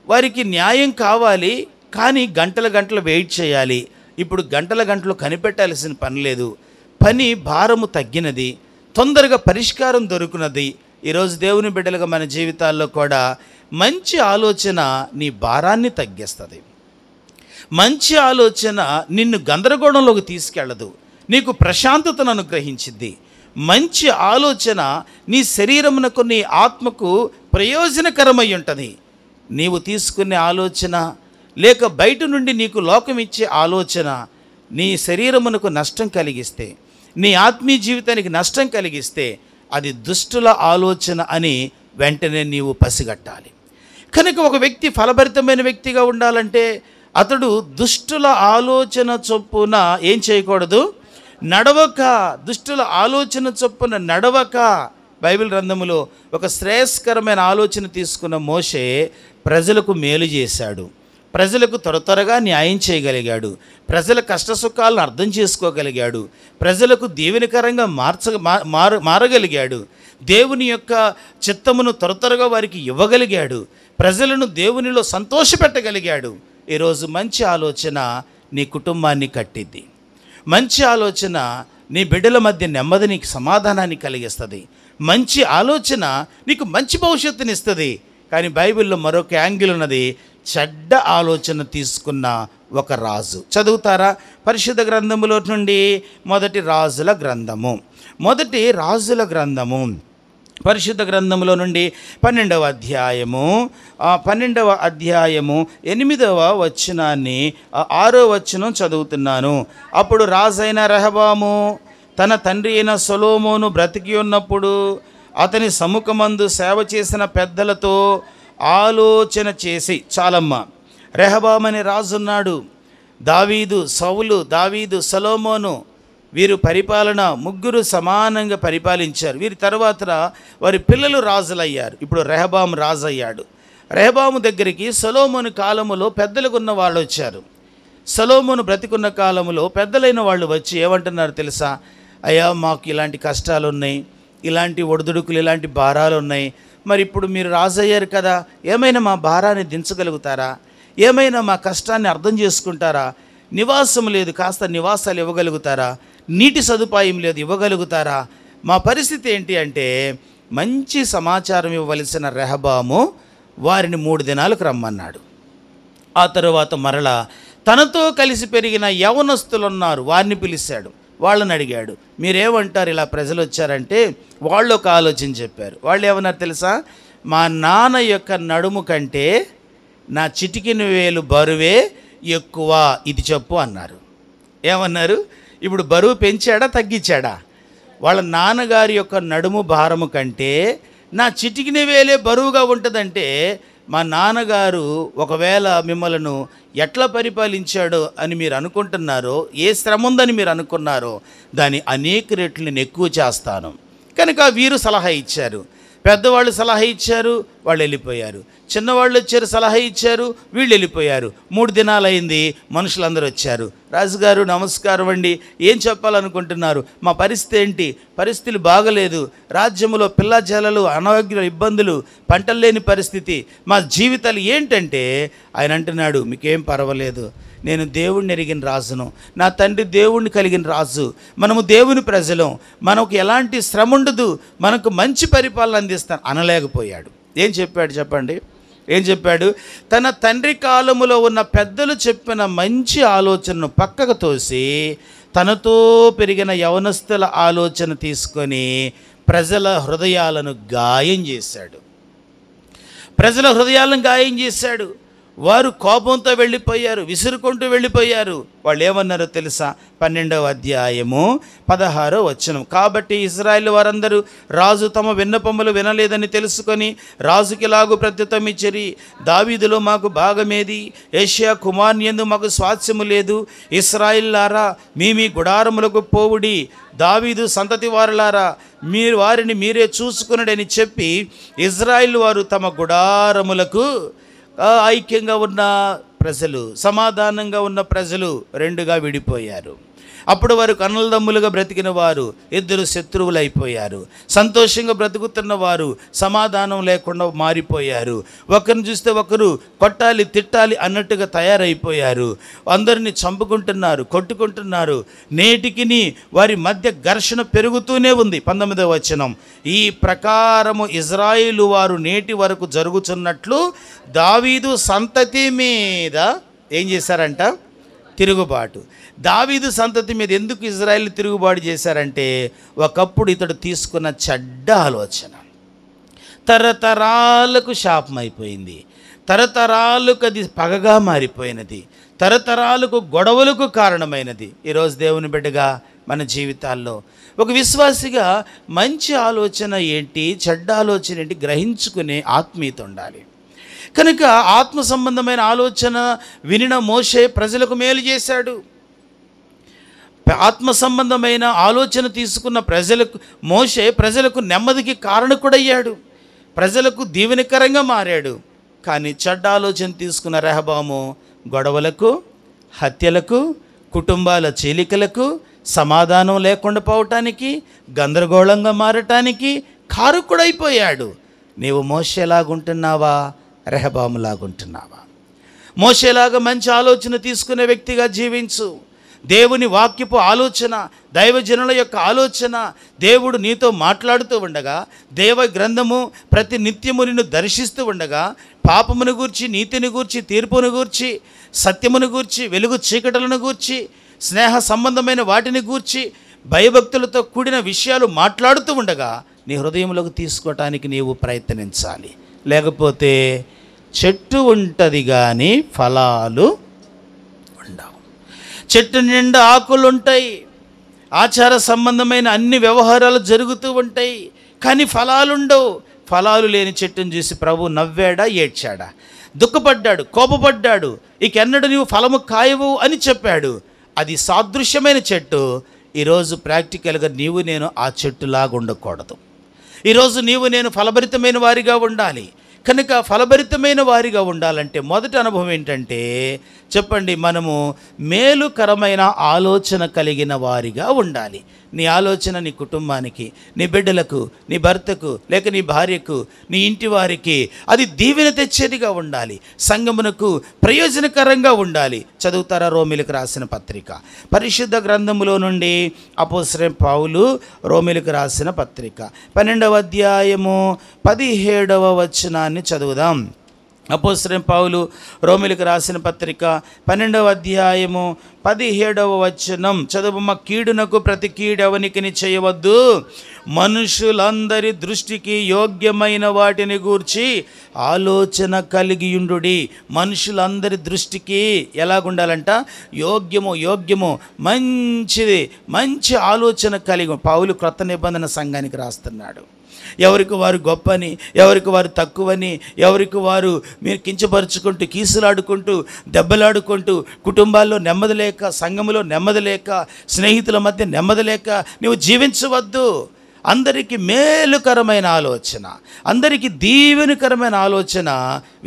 వారికి న్యాయం కావాలి, కానీ గంటల గంటలు వెయిట్ చేయాలి. ఇప్పుడు గంటల గంటలు కనిపెట్టాల్సిన పని లేదు. పని భారము తగ్గినది, తొందరగా పరిష్కారం దొరుకున్నది. ఈరోజు దేవుని బిడ్డలుగా మన జీవితాల్లో కూడా మంచి ఆలోచన నీ భారాన్ని తగ్గిస్తుంది. మంచి ఆలోచన నిన్ను గందరగోళంలోకి తీసుకెళ్ళదు, నీకు ప్రశాంతతను అనుగ్రహించింది. మంచి ఆలోచన నీ శరీరమునకు, నీ ఆత్మకు ప్రయోజనకరమై ఉంటుంది. నీవు తీసుకునే ఆలోచన లేక బయట నుండి నీకు లోకం ఇచ్చే ఆలోచన నీ శరీరమునకు నష్టం కలిగిస్తే, నీ ఆత్మీయ జీవితానికి నష్టం కలిగిస్తే అది దుష్టుల ఆలోచన అని వెంటనే నీవు పసిగట్టాలి. కనుక ఒక వ్యక్తి ఫలభరితమైన వ్యక్తిగా ఉండాలంటే అతడు దుష్టుల ఆలోచన చొప్పున ఏం చేయకూడదు? నడవక. దుష్టుల ఆలోచన చొప్పున నడవక. బైబిల్ గ్రంథములో ఒక శ్రేయస్కరమైన ఆలోచన తీసుకున్న మోషే ప్రజలకు మేలు చేశాడు, ప్రజలకు త్వరగా న్యాయం చేయగలిగాడు, ప్రజల కష్టసుఖాలను అర్థం చేసుకోగలిగాడు, ప్రజలకు దీవెనకరంగా మారగలిగాడు, దేవుని యొక్క చిత్తమును త్వరగా వారికి ఇవ్వగలిగాడు, ప్రజలను దేవునిలో సంతోషపెట్టగలిగాడు. ఈరోజు మంచి ఆలోచన నీ కుటుంబాన్ని కట్టిద్ది. మంచి ఆలోచన నీ బిడ్డల మధ్య నెమ్మది, నీకు సమాధానాన్ని కలిగిస్తుంది. మంచి ఆలోచన నీకు మంచి భవిష్యత్తునిస్తుంది. కానీ బైబిల్లో మరొక యాంగిల్ ఉన్నది. చెడ్డ ఆలోచన తీసుకున్న ఒక రాజు. చదువుతారా? పరిశుద్ధ గ్రంథములో నుండి మొదటి రాజుల గ్రంథము పరిశుద్ధ గ్రంథములో నుండి 12వ అధ్యాయము 8వ వచనాన్ని 6వ వచనం చదువుతున్నాను. అప్పుడు రాజైన రెహబాము తన తండ్రి అయిన సొలొమోను బ్రతికి ఉన్నప్పుడు అతని సముఖమందు సేవ చేసిన పెద్దలతో ఆలోచన చేసి, చాలమ్మ, రెహబాము అనే రాజున్నాడు, దావీదు, సౌలు, దావీదు, సొలొమోను, వీరు పరిపాలన ముగ్గురు సమానంగా పరిపాలించారు. వీరి తర్వాత వారి పిల్లలు రాజులయ్యారు. ఇప్పుడు రెహబాము రాజు అయ్యాడు. రెహబాము దగ్గరికి సొలొమోను కాలములో పెద్దలకు ఉన్న వాళ్ళు వచ్చారు. సొలొమోను బ్రతికున్న కాలములో పెద్దలైన వాళ్ళు వచ్చి ఏమంటున్నారు తెలుసా? అయ్యా, మాకు ఇలాంటి కష్టాలు ఉన్నాయి, ఇలాంటి ఒడిదుడుకులు, ఇలాంటి భారాలు ఉన్నాయి. మరి ఇప్పుడు మీరు రాజు అయ్యారు కదా, ఏమైనా మా భారాన్ని దించగలుగుతారా? ఏమైనా మా కష్టాన్ని అర్థం చేసుకుంటారా? నివాసం లేదు, కాస్త నివాసాలు ఇవ్వగలుగుతారా? నీటి సదుపాయం లేదు, ఇవ్వగలుగుతారా? మా పరిస్థితి ఏంటి అంటే, మంచి సమాచారం ఇవ్వవలసిన రెహబాము వారిని 3 దినాలకు రమ్మన్నాడు. ఆ తరువాత మరలా తనతో కలిసి పెరిగిన యవనస్తులు ఉన్నారు, వారిని పిలిచాడు. వాళ్ళని అడిగాడు, మీరేమంటారు ఇలా ప్రజలు వచ్చారంటే వాళ్ళు ఒక ఆలోచన చెప్పారు. వాళ్ళు ఏమన్నారు తెలుసా? మా నాన్న యొక్క నడుము కంటే నా చిటికిన వేలు బరువే ఎక్కువ, ఇది చెప్పు అన్నారు. ఏమన్నారు? ఇప్పుడు బరువు పెంచాడా తగ్గించాడా? వాళ్ళ నాన్నగారి యొక్క నడుము భారము కంటే నా చిటికిన వేలే బరువుగా ఉంటుందంటే మా నాన్నగారు ఒకవేళ మిమ్మల్ని ఎట్లా పరిపాలించాడో అని మీరు అనుకుంటున్నారో, ఏ శ్రమ ఉందని మీరు అనుకున్నారో దాని అనేక రెట్లు నేను ఎక్కువ చేస్తాను. కనుక వీరు సలహా ఇచ్చారు. పెద్దవాళ్ళు సలహా ఇచ్చారు, వాళ్ళు వెళ్ళిపోయారు. చిన్నవాళ్ళు వచ్చారు, సలహా ఇచ్చారు, వీళ్ళు వెళ్ళిపోయారు. 3 దినాలైంది, మనుషులందరూ వచ్చారు. రాజుగారు నమస్కారం అండి, ఏం చెప్పాలనుకుంటున్నారు? మా పరిస్థితి ఏంటి? పరిస్థితులు బాగలేదు, రాజ్యంలో పిల్లజాలలు, అనారోగ్య ఇబ్బందులు, పంటలు లేని పరిస్థితి, మా జీవితాలు ఏంటంటే ఆయన అంటున్నాడు, మీకేం పర్వాలేదు, నేను దేవుణ్ణి ఎరిగిన రాజును, నా తండ్రి దేవుణ్ణి కలిగిన రాజు, మనము దేవుని ప్రజలం, మనకు ఎలాంటి శ్రమ ఉండదు, మనకు మంచి పరిపాలన అందిస్తాను అనలేకపోయాడు. ఏం చెప్పాడు చెప్పండి? ఏం చెప్పాడు? తన తండ్రి కాలములో ఉన్న పెద్దలు చెప్పిన మంచి ఆలోచనను పక్కకు తోసి తనతో పెరిగిన యవనస్తుల ఆలోచన తీసుకొని ప్రజల హృదయాలను గాయం చేశాడు. ప్రజల హృదయాలను గాయం చేశాడు. వారు కోపంతో వెళ్ళిపోయారు, విసురుకుంటూ వెళ్ళిపోయారు. వాళ్ళు ఏమన్నారో తెలుసా? 12వ అధ్యాయము 16వ వచనం. కాబట్టి ఇశ్రాయేలు వారందరూ రాజు తమ విన్నపములు వినలేదని తెలుసుకొని రాజుకి లాగు ప్రత్యుత్తరం ఇచ్చిరి. దావీదులో మాకు భాగమేది? యెషయా కుమారుని యందు మాకు స్వాస్థ్యము లేదు. ఇశ్రాయేలులారా, మీ గుడారములకు పోవుడి. దావీదు సంతతి వారులారా, మీరు వారిని మీరే చూసుకునడని చెప్పి ఇశ్రాయేలు వారు తమ గుడారములకు, ఐక్యంగా ఉన్న ప్రజలు, సమాధానంగా ఉన్న ప్రజలు 2గా విడిపోయారు. అప్పుడు వారు కన్నులదమ్ములుగా బ్రతికిన వారు ఇద్దరు శత్రువులు అయిపోయారు. సంతోషంగా బ్రతుకుతున్న వారు సమాధానం లేకుండా మారిపోయారు. ఒకరిని చూస్తే ఒకరు కొట్టాలి తిట్టాలి అన్నట్టుగా తయారైపోయారు. అందరినీ చంపుకుంటున్నారు, కొట్టుకుంటున్నారు. నేటికి వారి మధ్య ఘర్షణ పెరుగుతూనే ఉంది. 19వ వచనం, ఈ ప్రకారము ఇజ్రాయేలు వారు నేటి వరకు జరుగుతున్నట్లు దావీదు సంతతి మీద ఏం చేశారంట? తిరుగుబాటు. దావీదు సంతతి మీద ఎందుకు ఇజ్రాయేల్ తిరుగుబాటు చేశారంటే, ఒకప్పుడు ఇతడు తీసుకున్న చెడ్డ ఆలోచన తరతరాలకు శాపం అయిపోయింది. తరతరాలకు అది పగగా మారిపోయినది. తరతరాలకు గొడవలకు కారణమైనది. ఈరోజు దేవుని బిడ్డగా మన జీవితాల్లో ఒక విశ్వాసిగా మంచి ఆలోచన ఏంటి, చెడ్డ ఆలోచన ఏంటి గ్రహించుకునే ఆత్మీయత ఉండాలి. కనుక ఆత్మ సంబంధమైన ఆలోచన వినిన మోషే ప్రజలకు మేలు చేశాడు. ఆత్మ సంబంధమైన ఆలోచన తీసుకున్న మోషే ప్రజలకు నెమ్మదికి కారణకుడయ్యాడు. ప్రజలకు దీవెనకరంగా మారాడు. కానీ చెడ్డ ఆలోచన తీసుకున్న రెహబాము గొడవలకు, హత్యలకు, కుటుంబాల చీలికలకు, సమాధానం లేకుండా పోవటానికి, గందరగోళంగా మారటానికి కారకుడైపోయాడు. నీవు మోషేలాగుంటున్నావా, రెహబాములాగుంటున్నావా? మోషేలాగా మంచి ఆలోచన తీసుకునే వ్యక్తిగా జీవించు. దేవుని వాక్యపు ఆలోచన, దైవజనుల యొక్క ఆలోచన, దేవుడు నీతో మాట్లాడుతూ ఉండగా, దేవ గ్రంథము ప్రతి నిత్యము నిన్ను దర్శిస్తూ ఉండగా, పాపమును గూర్చి, నీతిని గూర్చి, తీర్పును గూర్చి, సత్యమును గూర్చి, వెలుగు చీకటలను గూర్చి, స్నేహ సంబంధమైన వాటిని గూర్చి, భయభక్తులతో కూడిన విషయాలు మాట్లాడుతూ ఉండగా నీ హృదయంలోకి తీసుకోవటానికి నీవు ప్రయత్నించాలి. లేకపోతే చెట్టు ఉంటుంది కానీ ఫలాలు ఉండవు. చెట్టు నిండా ఆకులు ఉంటాయి, ఆచార సంబంధమైన అన్ని వ్యవహారాలు జరుగుతూ ఉంటాయి, కానీ ఫలాలు ఉండవు. ఫలాలు లేని చెట్టును చూసి ప్రభు నవ్వాడా, ఏడ్చాడా? దుఃఖపడ్డాడు, కోపపడ్డాడు. ఇకెన్నడూ నీవు ఫలము కాయవు అని చెప్పాడు. అది సాదృశ్యమైన చెట్టు. ఈరోజు ప్రాక్టికల్గా నీవు నేను ఆ చెట్టులాగా ఉండకూడదు. ఈరోజు నీవు నేను ఫలభరితమైన వారిగా ఉండాలి. కనుక ఫలభరితమైన వారిగా ఉండాలంటే మొదటి అనుభవం ఏంటంటే చెప్పండి, మనము మేలుకరమైన ఆలోచన కలిగిన వారిగా ఉండాలి. నీ ఆలోచన నీ కుటుంబానికి, నీ బిడ్డలకు, నీ భర్తకు, లేక నీ భార్యకు, నీ ఇంటి వారికి అది దీవెన తెచ్చేదిగా ఉండాలి. సంఘమునకు ప్రయోజనకరంగా ఉండాలి. చదువుతారా రోమిలకు రాసిన పత్రిక, పరిశుద్ధ గ్రంథములో నుండి అపోస్తలుడైన పౌలు రోమిలకు రాసిన పత్రిక 12వ అధ్యాయము 17వ వచనాన్ని చదువుదాం. అపోస్తలుడైన పౌలు రోమిలకు రాసిన పత్రిక 12వ అధ్యాయము 17వ వచనం చదువుమ. కీడునకు ప్రతి కీడెవనికిని చేయవద్దు, మనుషులందరి దృష్టికి యోగ్యమైన వాటిని గూర్చి ఆలోచన కలిగియుండుడి. మనుషులందరి దృష్టికి ఎలాగుండాలంట? యోగ్యము మంచిది, మంచి ఆలోచన కలిగి. పౌలు క్రొత్త నిబంధన సంఘానికి రాస్తున్నాడు. ఎవరికి వారు గొప్పని, ఎవరికి వారు తక్కువని, ఎవరికి వారు మీరు కించపరుచుకుంటూ, కీసులాడుకుంటూ, దెబ్బలాడుకుంటూ, కుటుంబాల్లో నెమ్మది లేక, సంఘములో నెమ్మది లేక, స్నేహితుల మధ్య నెమ్మది లేక నువ్వు జీవించవద్దు. అందరికీ మేలుకరమైన ఆలోచన, అందరికీ దీవెనకరమైన ఆలోచన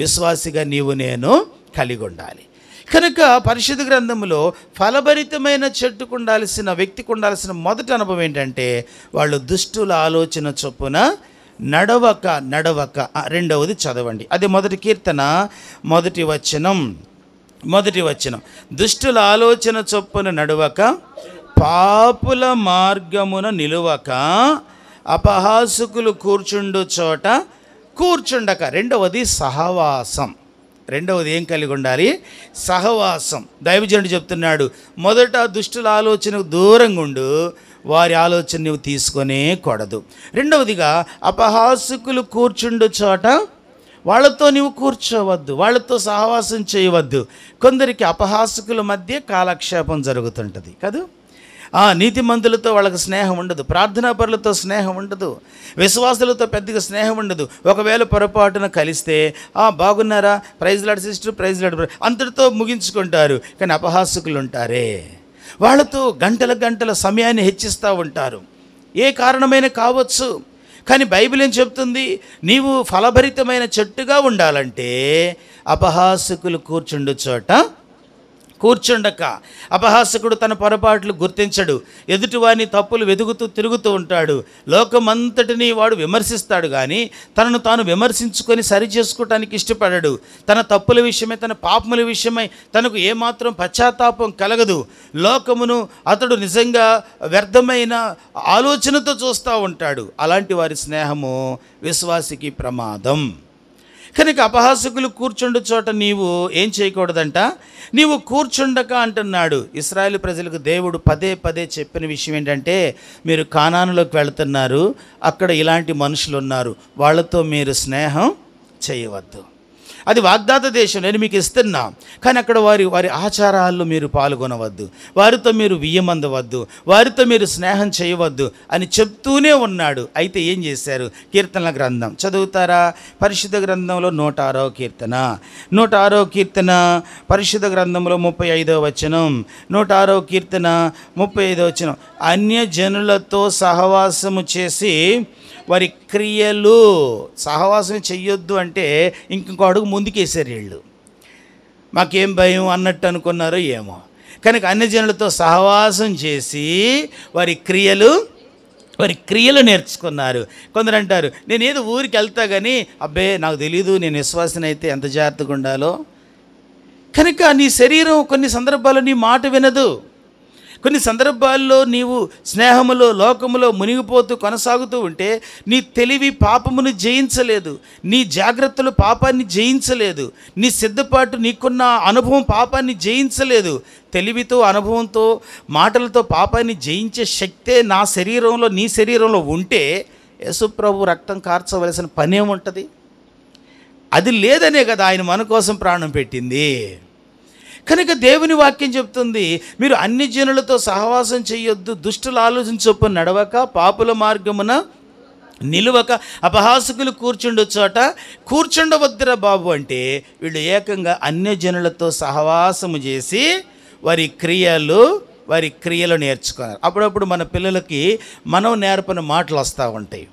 విశ్వాసిగా నీవు నేను కలిగి ఉండాలి. కనుక పరిశుద్ధ గ్రంథంలో ఫలభరితమైన చెట్టుకు ఉండాల్సిన, వ్యక్తికి ఉండాల్సిన మొదటి అనుభవం ఏంటంటే వాళ్ళు దుష్టుల ఆలోచన చొప్పున నడవక. రెండవది చదవండి, అది మొదటి కీర్తన మొదటి వచనం. దుష్టుల ఆలోచన చొప్పున నడవక, పాపుల మార్గమున నిలువక, అపహాసుకులు కూర్చుండు చోట కూర్చుండక. రెండవది సహవాసం. రెండవది ఏం కలిగి ఉండాలి? సహవాసం. దైవజనుడు చెప్తున్నాడు, మొదట దుష్టుల ఆలోచనకు దూరంగా ఉండు, వారి ఆలోచన నువ్వు తీసుకొనే కూడదు. రెండవదిగా అపహాసుకులు కూర్చుండు చోట వాళ్ళతో నీవు కూర్చోవద్దు, వాళ్ళతో సహవాసం చేయవద్దు. కొందరికి అపహాసుకుల మధ్య కాలక్షేపం జరుగుతుంటుంది కదా. నీతిమంతులతో వాళ్ళకి స్నేహం ఉండదు, ప్రార్థనాపరులతో స్నేహం ఉండదు, విశ్వాసులతో పెద్దగా స్నేహం ఉండదు. ఒకవేళ పొరపాటున కలిస్తే బాగున్నారా, praise Lord sister, praise Lord అంతటితో ముగించుకుంటారు. కానీ అపహాసకులు ఉంటారే, వాళ్ళతో గంటల సమయాన్ని హెచ్చిస్తూ ఉంటారు. ఏ కారణమైన కావచ్చు. కానీ బైబిల్ ఏం చెప్తుంది? నీవు ఫలభరితమైన చెట్టుగా ఉండాలంటే అపహాసకులు కూర్చుండు చోట కూర్చుండక. అపహాసకుడు తన పొరపాట్లు గుర్తించడు, ఎదుటివాని తప్పులు వెతుకుతూ తిరుగుతూ ఉంటాడు. లోకమంతటిని వాడు విమర్శిస్తాడు, కానీ తనను తాను విమర్శించుకొని సరి చేసుకోవటానికి ఇష్టపడడు. తన తప్పుల విషయమై, తన పాపముల విషయమై తనకు ఏమాత్రం పశ్చాత్తాపం కలగదు. లోకమును అతడు నిజంగా వ్యర్థమైన ఆలోచనతో చూస్తూ ఉంటాడు. అలాంటి వారి స్నేహము విశ్వాసికి ప్రమాదం. కనుక అపహాసకులు కూర్చుండు చోట నీవు ఏం చేయకూడదంట, నీవు కూర్చుండక అంటున్నాడు. ఇశ్రాయేలు ప్రజలకు దేవుడు పదే పదే చెప్పిన విషయం ఏంటంటే, మీరు కానానులోకి వెళుతున్నారు, అక్కడ ఇలాంటి మనుషులు ఉన్నారు, వాళ్ళతో మీరు స్నేహం చేయవద్దు. అది వాగ్దాత దేశం, నేను మీకు ఇస్తున్నా, కానీ అక్కడ వారి ఆచారాల్లో మీరు పాల్గొనవద్దు, వారితో మీరు వియ్యమందవద్దు, వారితో మీరు స్నేహం చేయవద్దు అని చెప్తూనే ఉన్నాడు. అయితే ఏం చేశారు? కీర్తనల గ్రంథం చదువుతారా? పరిశుద్ధ గ్రంథంలో 106వ కీర్తన, 106వ కీర్తన పరిశుద్ధ గ్రంథంలో 35వ వచనం, 106వ కీర్తన 35వ వచనం. అన్యజనులతో సహవాసము చేసి వారి క్రియలు, సహవాసం చెయ్యొద్దు అంటే ఇంకొక అడుగు ముందుకేసారు వీళ్ళు. మాకేం భయం అన్నట్టు అనుకున్నారో ఏమో. కనుక అన్యజనులతో సహవాసం చేసి వారి క్రియలు నేర్చుకున్నారు. కొందరు అంటారు, నేను ఏదో ఊరికి వెళ్తా కానీ అబ్బే నాకు తెలీదు, నేను విశ్వాసన అయితే ఎంత జాగ్రత్తగా ఉండాలో. కనుక నీ శరీరం కొన్ని సందర్భాల్లో నీ మాట వినదు. కొన్ని సందర్భాల్లో నీవు స్నేహములో, లోకములో మునిగిపోతూ కొనసాగుతూ ఉంటే నీ తెలివి పాపమును జయించలేదు, నీ జాగ్రత్తలు పాపాన్ని జయించలేదు, నీ సిద్ధపాటు, నీకున్న అనుభవం పాపాన్ని జయించలేదు. తెలివితో, అనుభవంతో, మాటలతో పాపాన్ని జయించే శక్తే నా శరీరంలో, నీ శరీరంలో ఉంటే యేసుప్రభు రక్తం కార్చవలసిన పనేముంటుంది? అది లేదనే కదా ఆయన మన కోసం ప్రాణం పెట్టింది. కనుక దేవుని వాక్యం చెప్తుంది, మీరు అన్ని జనులతో సహవాసం చేయొద్దు, దుష్టుల ఆలోచన చొప్పున నడవక, పాపుల మార్గమున నిలువక, అపహాసకులు కూర్చుండు చోట కూర్చుండవద్దురా బాబు అంటే వీళ్ళు ఏకంగా అన్యజనులతో సహవాసము చేసి వారి క్రియలు నేర్చుకున్నారు. అప్పుడప్పుడు మన పిల్లలకి మనం నేర్పిన మాటలు వస్తూ ఉంటాయి,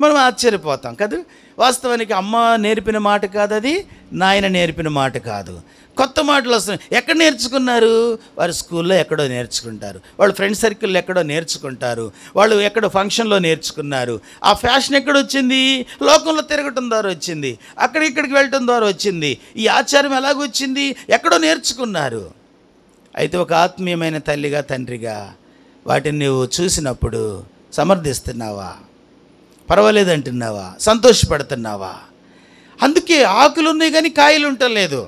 మనం ఆశ్చర్యపోతాం కదా. వాస్తవానికి అమ్మ నేర్పిన మాట కాదు, అది నాయన నేర్పిన మాట కాదు, కొత్త మాటలు వస్తున్నాయి. ఎక్కడ నేర్చుకున్నారు? వారు స్కూల్లో ఎక్కడో నేర్చుకుంటారు, వాళ్ళు ఫ్రెండ్ సర్కిల్లో ఎక్కడో నేర్చుకుంటారు, వాళ్ళు ఎక్కడో ఫంక్షన్లో నేర్చుకున్నారు. ఆ ఫ్యాషన్ ఎక్కడొచ్చింది? లోకంలో తిరగటం ద్వారా వచ్చింది, ఇక్కడికి వెళ్ళటం ద్వారా వచ్చింది. ఈ ఆచారం ఎలాగొచ్చింది? ఎక్కడో నేర్చుకున్నారు. అయితే ఒక ఆత్మీయమైన తల్లిగా, తండ్రిగా వాటిని నువ్వు చూసినప్పుడు సమర్థిస్తున్నావా? పర్వాలేదంటున్నావా? సంతోషపడుతున్నావా? అందుకే ఆకులు ఉన్నాయి కానీ కాయలు ఉండలేదు.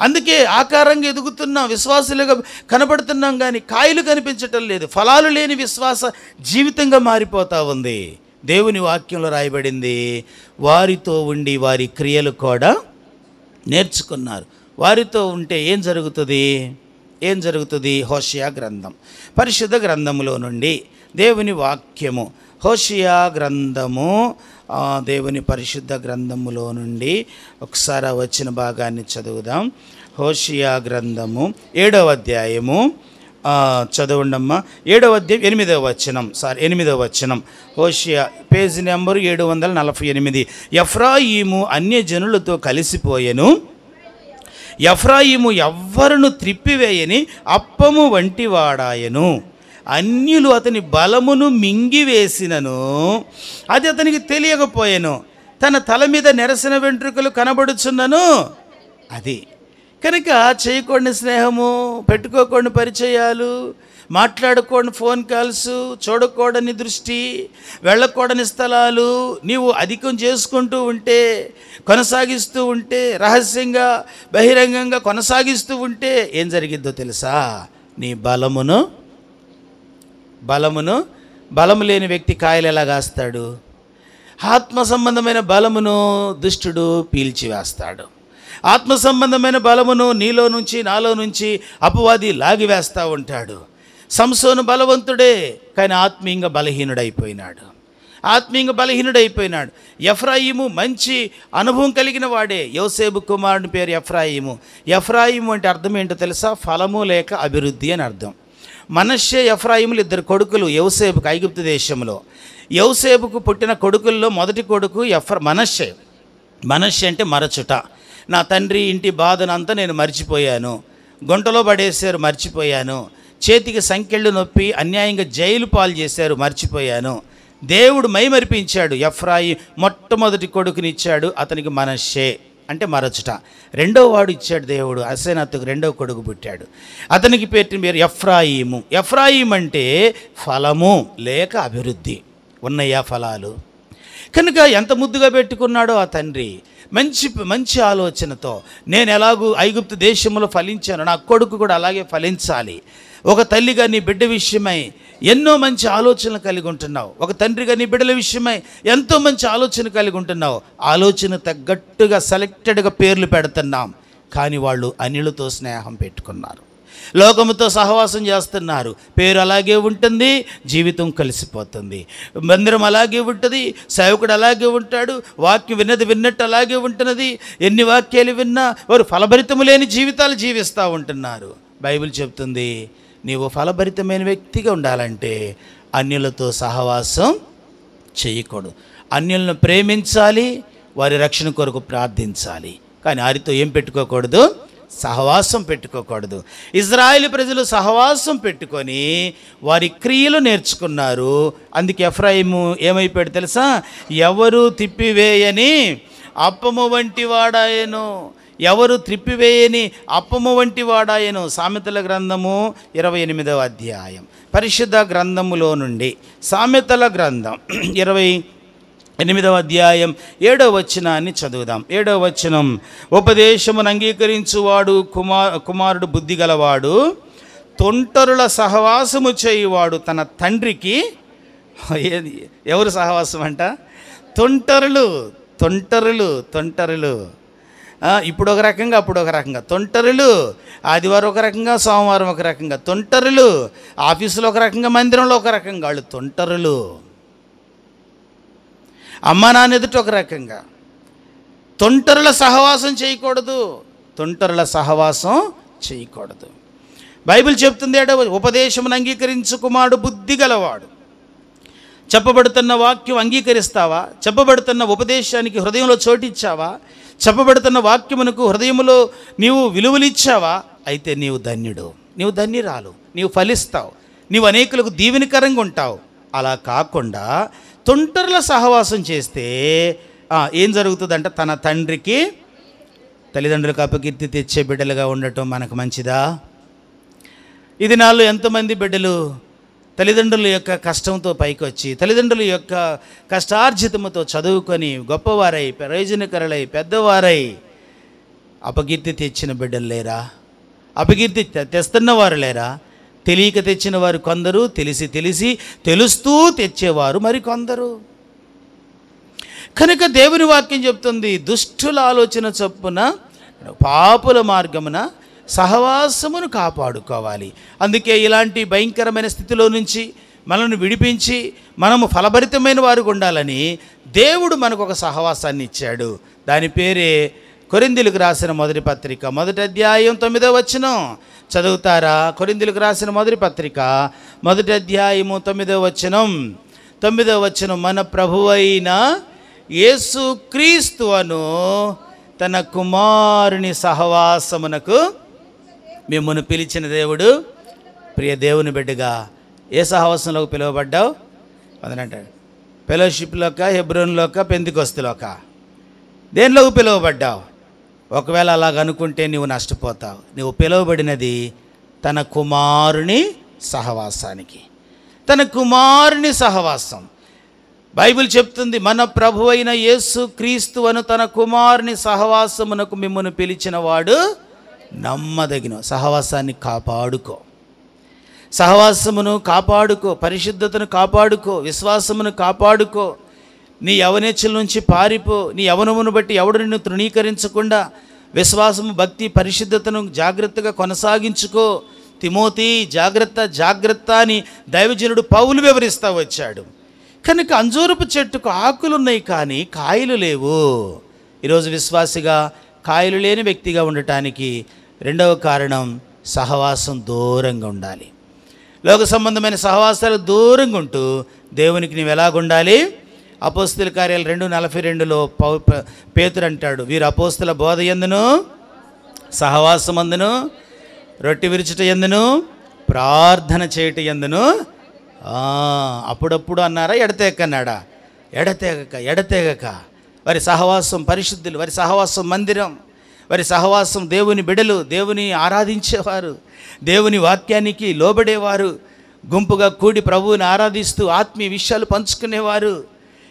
అందుకే ఆకారంగా ఎదుగుతున్నాం, విశ్వాసులుగా కనబడుతున్నాం కానీ కాయలు కనిపించటం లేదు. ఫలాలు లేని విశ్వాస జీవితంగా మారిపోతూ ఉంది. దేవుని వాక్యంలో రాయబడింది, వారితో ఉండి వారి క్రియలు కూడా నేర్చుకున్నారు. వారితో ఉంటే ఏం జరుగుతుంది? హోషియా గ్రంథం, పరిశుద్ధ గ్రంథములో నుండి దేవుని వాక్యము, హోషియా గ్రంథము, దేవుని పరిశుద్ధ గ్రంథములో నుండి ఒకసారి వచ్చిన భాగాన్ని చదువుదాం. హోషియా గ్రంథము 7వ అధ్యాయము, చదవండమ్మా. 7వ అధ్యాయం 8వ వచనం. Hosea page number 748. ఎఫ్రాయిము అన్యజనులతో కలిసిపోయెను, ఎఫ్రాయిము ఎవ్వరును త్రిప్పివేయని అప్పము వంటి వాడాయను. అన్యులు అతని బలమును మింగివేసినను అది అతనికి తెలియకపోయాను. తన తల మీద నెరసిన వెంట్రుకలు కనబడుచున్నను. అది కనుక చేయకూడని స్నేహము, పెట్టుకోకూడని పరిచయాలు, మాట్లాడకూడని ఫోన్ కాల్స్, చూడకూడని దృష్టి, వెళ్ళకూడని స్థలాలు నీవు అధికం చేసుకుంటూ ఉంటే, కొనసాగిస్తూ ఉంటే, రహస్యంగా బహిరంగంగా కొనసాగిస్తూ ఉంటే ఏం జరిగిద్దో తెలుసా? నీ బలము లేని వ్యక్తి కాయలు ఎలా కాస్తాడు? ఆత్మ సంబంధమైన బలమును దుష్టుడు పీల్చివేస్తాడు. ఆత్మ సంబంధమైన బలమును నీలో నుంచి, నాలో నుంచి అపవాది లాగివేస్తూ ఉంటాడు. సంసోను బలవంతుడే, కానీ ఆత్మీయంగా బలహీనుడైపోయినాడు. ఎఫ్రాయిము మంచి అనుభవం కలిగిన వాడే. యోసేపు కుమారుని పేరు ఎఫ్రాయిము. ఎఫ్రాయిము అంటే అర్థం ఏంటో తెలుసా? ఫలము లేక అభివృద్ధి అని అర్థం. మనష్షే, ఎఫ్రాయిములు 2 కొడుకులు యోసేపుకు ఐగుప్తు దేశంలో. యోసేపుకు పుట్టిన కొడుకుల్లో మొదటి కొడుకు మనష్షే అంటే మరచుట. నా తండ్రి ఇంటి బాధనంతా నేను మర్చిపోయాను, గుంటలో పడేశారు, మర్చిపోయాను. చేతికి సంకెళ్ళు నొప్పి అన్యాయంగా జైలు పాలు చేశారు, మర్చిపోయాను. దేవుడు మైమరిపించాడు. ఎఫ్రాయి మొట్టమొదటి కొడుకునిచ్చాడు, అతనికి మనష్షే అంటే మరచుట. రెండో వాడు ఇచ్చాడు దేవుడు, అసేనాతుకు రెండో కొడుకు పుట్టాడు. అతనికి పెట్టిన పేరు ఎఫ్రాయిము. ఎఫ్రాయిం అంటే ఫలము లేక అభివృద్ధి, ఉన్నయ్యా ఫలాలు. కనుక ఎంత ముద్దుగా పెట్టుకున్నాడో ఆ తండ్రి, మంచి మంచి ఆలోచనతో. నేను ఎలాగూ ఐగుప్తు దేశంలో ఫలించాను, నా కొడుకు కూడా అలాగే ఫలించాలి. ఒక తల్లిగా నీ బిడ్డ విషయమై ఎన్నో మంచి ఆలోచనలు కలిగి ఉంటున్నావు. ఒక తండ్రిగా నీ బిడ్డల విషయమై ఎంతో మంచి ఆలోచన కలిగి ఉంటున్నావు. ఆలోచన తగ్గట్టుగా సెలెక్టెడ్గా పేర్లు పెడుతున్నాం. కానీ వాళ్ళు అన్యులతో స్నేహం పెట్టుకున్నారు, లోకముతో సహవాసం చేస్తున్నారు. పేరు అలాగే ఉంటుంది, జీవితం కలిసిపోతుంది. మందిరం అలాగే ఉంటుంది, సేవకుడు అలాగే ఉంటాడు, వాక్యం విన్నట్టు అలాగే ఉంటున్నది. ఎన్ని వాక్యాలు విన్నా వారు ఫలభరితము లేని జీవితాలు జీవిస్తూ ఉంటున్నారు. బైబిల్ చెప్తుంది, నీవు ఫలభరితమైన వ్యక్తిగా ఉండాలంటే అన్యులతో సహవాసం చేయకూడదు. అన్యులను ప్రేమించాలి, వారి రక్షణ కొరకు ప్రార్థించాలి. కానీ వారితో ఏం పెట్టుకోకూడదు? సహవాసం పెట్టుకోకూడదు. ఇజ్రాయేలు ప్రజలు సహవాసం పెట్టుకొని వారి క్రియలు నేర్చుకున్నారు. అందుకే ఎఫ్రాయిము ఏమైపోయాడు తెలుసా? ఎవరు తిప్పివేయని అప్పము వంటి వాడాయను, ఎవరు త్రిప్పివేయని అప్పము వంటి వాడాయను. సామెతల గ్రంథము 28వ అధ్యాయం, పరిశుద్ధ గ్రంథములో నుండి సామెతల గ్రంథం 28వ అధ్యాయం 7వ వచనాన్ని చదువుదాం. 7వ వచనం, ఉపదేశమును అంగీకరించువాడు కుమారుడు బుద్ధి గలవాడు, తొంటరుల సహవాసము చేయువాడు తన తండ్రికి. ఎవరు సహవాసం అంట? తొంటరులు. తొంటరులు తొంటరులు ఇప్పుడు ఒక రకంగా, అప్పుడు ఒక రకంగా తొంటరులు. ఆదివారం ఒక రకంగా, సోమవారం ఒక రకంగా తొంటరులు. ఆఫీసులో ఒక రకంగా, మందిరంలో ఒక రకంగా వాళ్ళు తొంటరులు. అమ్మ నాన్న ఎదుట ఒక రకంగా. తొంటరుల సహవాసం చేయకూడదు, తొంటరుల సహవాసం చేయకూడదు. బైబిల్ చెప్తుంది, ఉపదేశమును అంగీకరించు కుమారుడు బుద్ధి గలవాడు. చెప్పబడుతున్న వాక్యం అంగీకరిస్తావా? చెప్పబడుతున్న ఉపదేశానికి హృదయంలో చోటిచ్చావా? చెప్పబడుతున్న వాక్యమునకు హృదయములో నీవు విలువలిచ్చావా? అయితే నీవు ధన్యుడు, నీవు ధన్యురాలు, నీవు ఫలిస్తావు, నీవు అనేకులకు దీవెనకరంగా ఉంటావు. అలా కాకుండా తొంటరుల సహవాసం చేస్తే ఏం జరుగుతుందంటే, తన తండ్రికి, తల్లిదండ్రులకు అపకీర్తి తెచ్చే బిడ్డలుగా ఉండటం మనకు మంచిదా? ఇది నాలో ఎంతమంది బిడ్డలు తల్లిదండ్రుల యొక్క కష్టంతో పైకి వచ్చి, తల్లిదండ్రుల యొక్క కష్టార్జితముతో చదువుకొని గొప్పవారై, ప్రయోజనకరులై, పెద్దవారై అపకీర్తి తెచ్చిన బిడ్డలు లేరా? అపకీర్తి తెస్తున్నవారు లేరా? తెలియక తెచ్చిన వారు కొందరు, తెలిసి తెలుస్తూ తెచ్చేవారు మరి కొందరు. కనుక దేవుని వాక్యం చెప్తుంది, దుష్టుల ఆలోచన చొప్పున పాపుల మార్గమున సహవాసమును కాపాడుకోవాలి. అందుకే ఇలాంటి భయంకరమైన స్థితిలో నుంచి మనల్ని విడిపించి మనము ఫలభరితమైన వారికి ఉండాలని దేవుడు మనకు ఒక సహవాసాన్ని ఇచ్చాడు. దాని పేరే కొరింథీయులకు రాసిన మొదటి పత్రిక 1వ అధ్యాయం 9వ వచనం. చదువుతారా? కొరింథీయులకు రాసిన మొదటి పత్రిక 1వ అధ్యాయము 9వ వచనం. 9వ వచనం, మన ప్రభువైన యేసుక్రీస్తు అను తన కుమారుని సహవాసమునకు మిమ్మును పిలిచిన దేవుడు. ప్రియ దేవుని బిడ్డగా ఏ సహవాసంలోకి పిలువబడ్డావు? అదనంటాడు, ఫెలోషిప్లోక, హెబ్రోన్లోక, పెంతెకొస్తులోక, దేనిలోకి పిలువబడ్డావు? ఒకవేళ అలాగ అనుకుంటే నువ్వు నష్టపోతావు. నువ్వు పిలువబడినది తన కుమారుని సహవాసానికి. తన కుమారుని సహవాసం. బైబిల్ చెప్తుంది, మన ప్రభు అయిన యేసు క్రీస్తు అను తన కుమారుని సహవాసమునకు మిమ్మును పిలిచిన వాడు నమ్మదగిన. సహవాసాన్ని కాపాడుకో, సహవాసమును కాపాడుకో, పరిశుద్ధతను కాపాడుకో, విశ్వాసమును కాపాడుకో. నీ యవనేచ్ఛల నుంచి పారిపో. నీ యవనమును బట్టి ఎవడు నిన్ను తృణీకరించకుండా విశ్వాసము, భక్తి, పరిశుద్ధతను జాగ్రత్తగా కొనసాగించుకో. తిమోతి జాగ్రత్త అని దైవజనుడు పౌలు వివరిస్తూ వచ్చాడు. కనుక అంజూరపు చెట్టుకు ఆకులున్నాయి కానీ కాయలు లేవు. ఈరోజు విశ్వాసిగా కాయలు లేని వ్యక్తిగా ఉండటానికి రెండవ కారణం, సహవాసం దూరంగా ఉండాలి. లోక సంబంధమైన సహవాసాలు దూరంగా ఉంటూ దేవునికి నీవు ఎలాగుండాలి? అపోస్తల కార్యాలు 2:42లో పేతురు అంటాడు, వీరు అపోస్తల బోధ యందును సహవాసమందును రొట్టె విరుచుట యందును ప్రార్థన చేయుట యందును. అప్పుడప్పుడు అన్నారా, ఎడతెగకన్నాడా? ఎడతెగక వారి సహవాసం పరిశుద్ధులు, వారి సహవాసం మందిరం, వారి సహవాసం దేవుని బిడలు, దేవుని ఆరాధించేవారు, దేవుని వాక్యానికి లోబడేవారు, గుంపుగా కూడి ప్రభువుని ఆరాధిస్తూ ఆత్మీయ విషయాలు పంచుకునేవారు.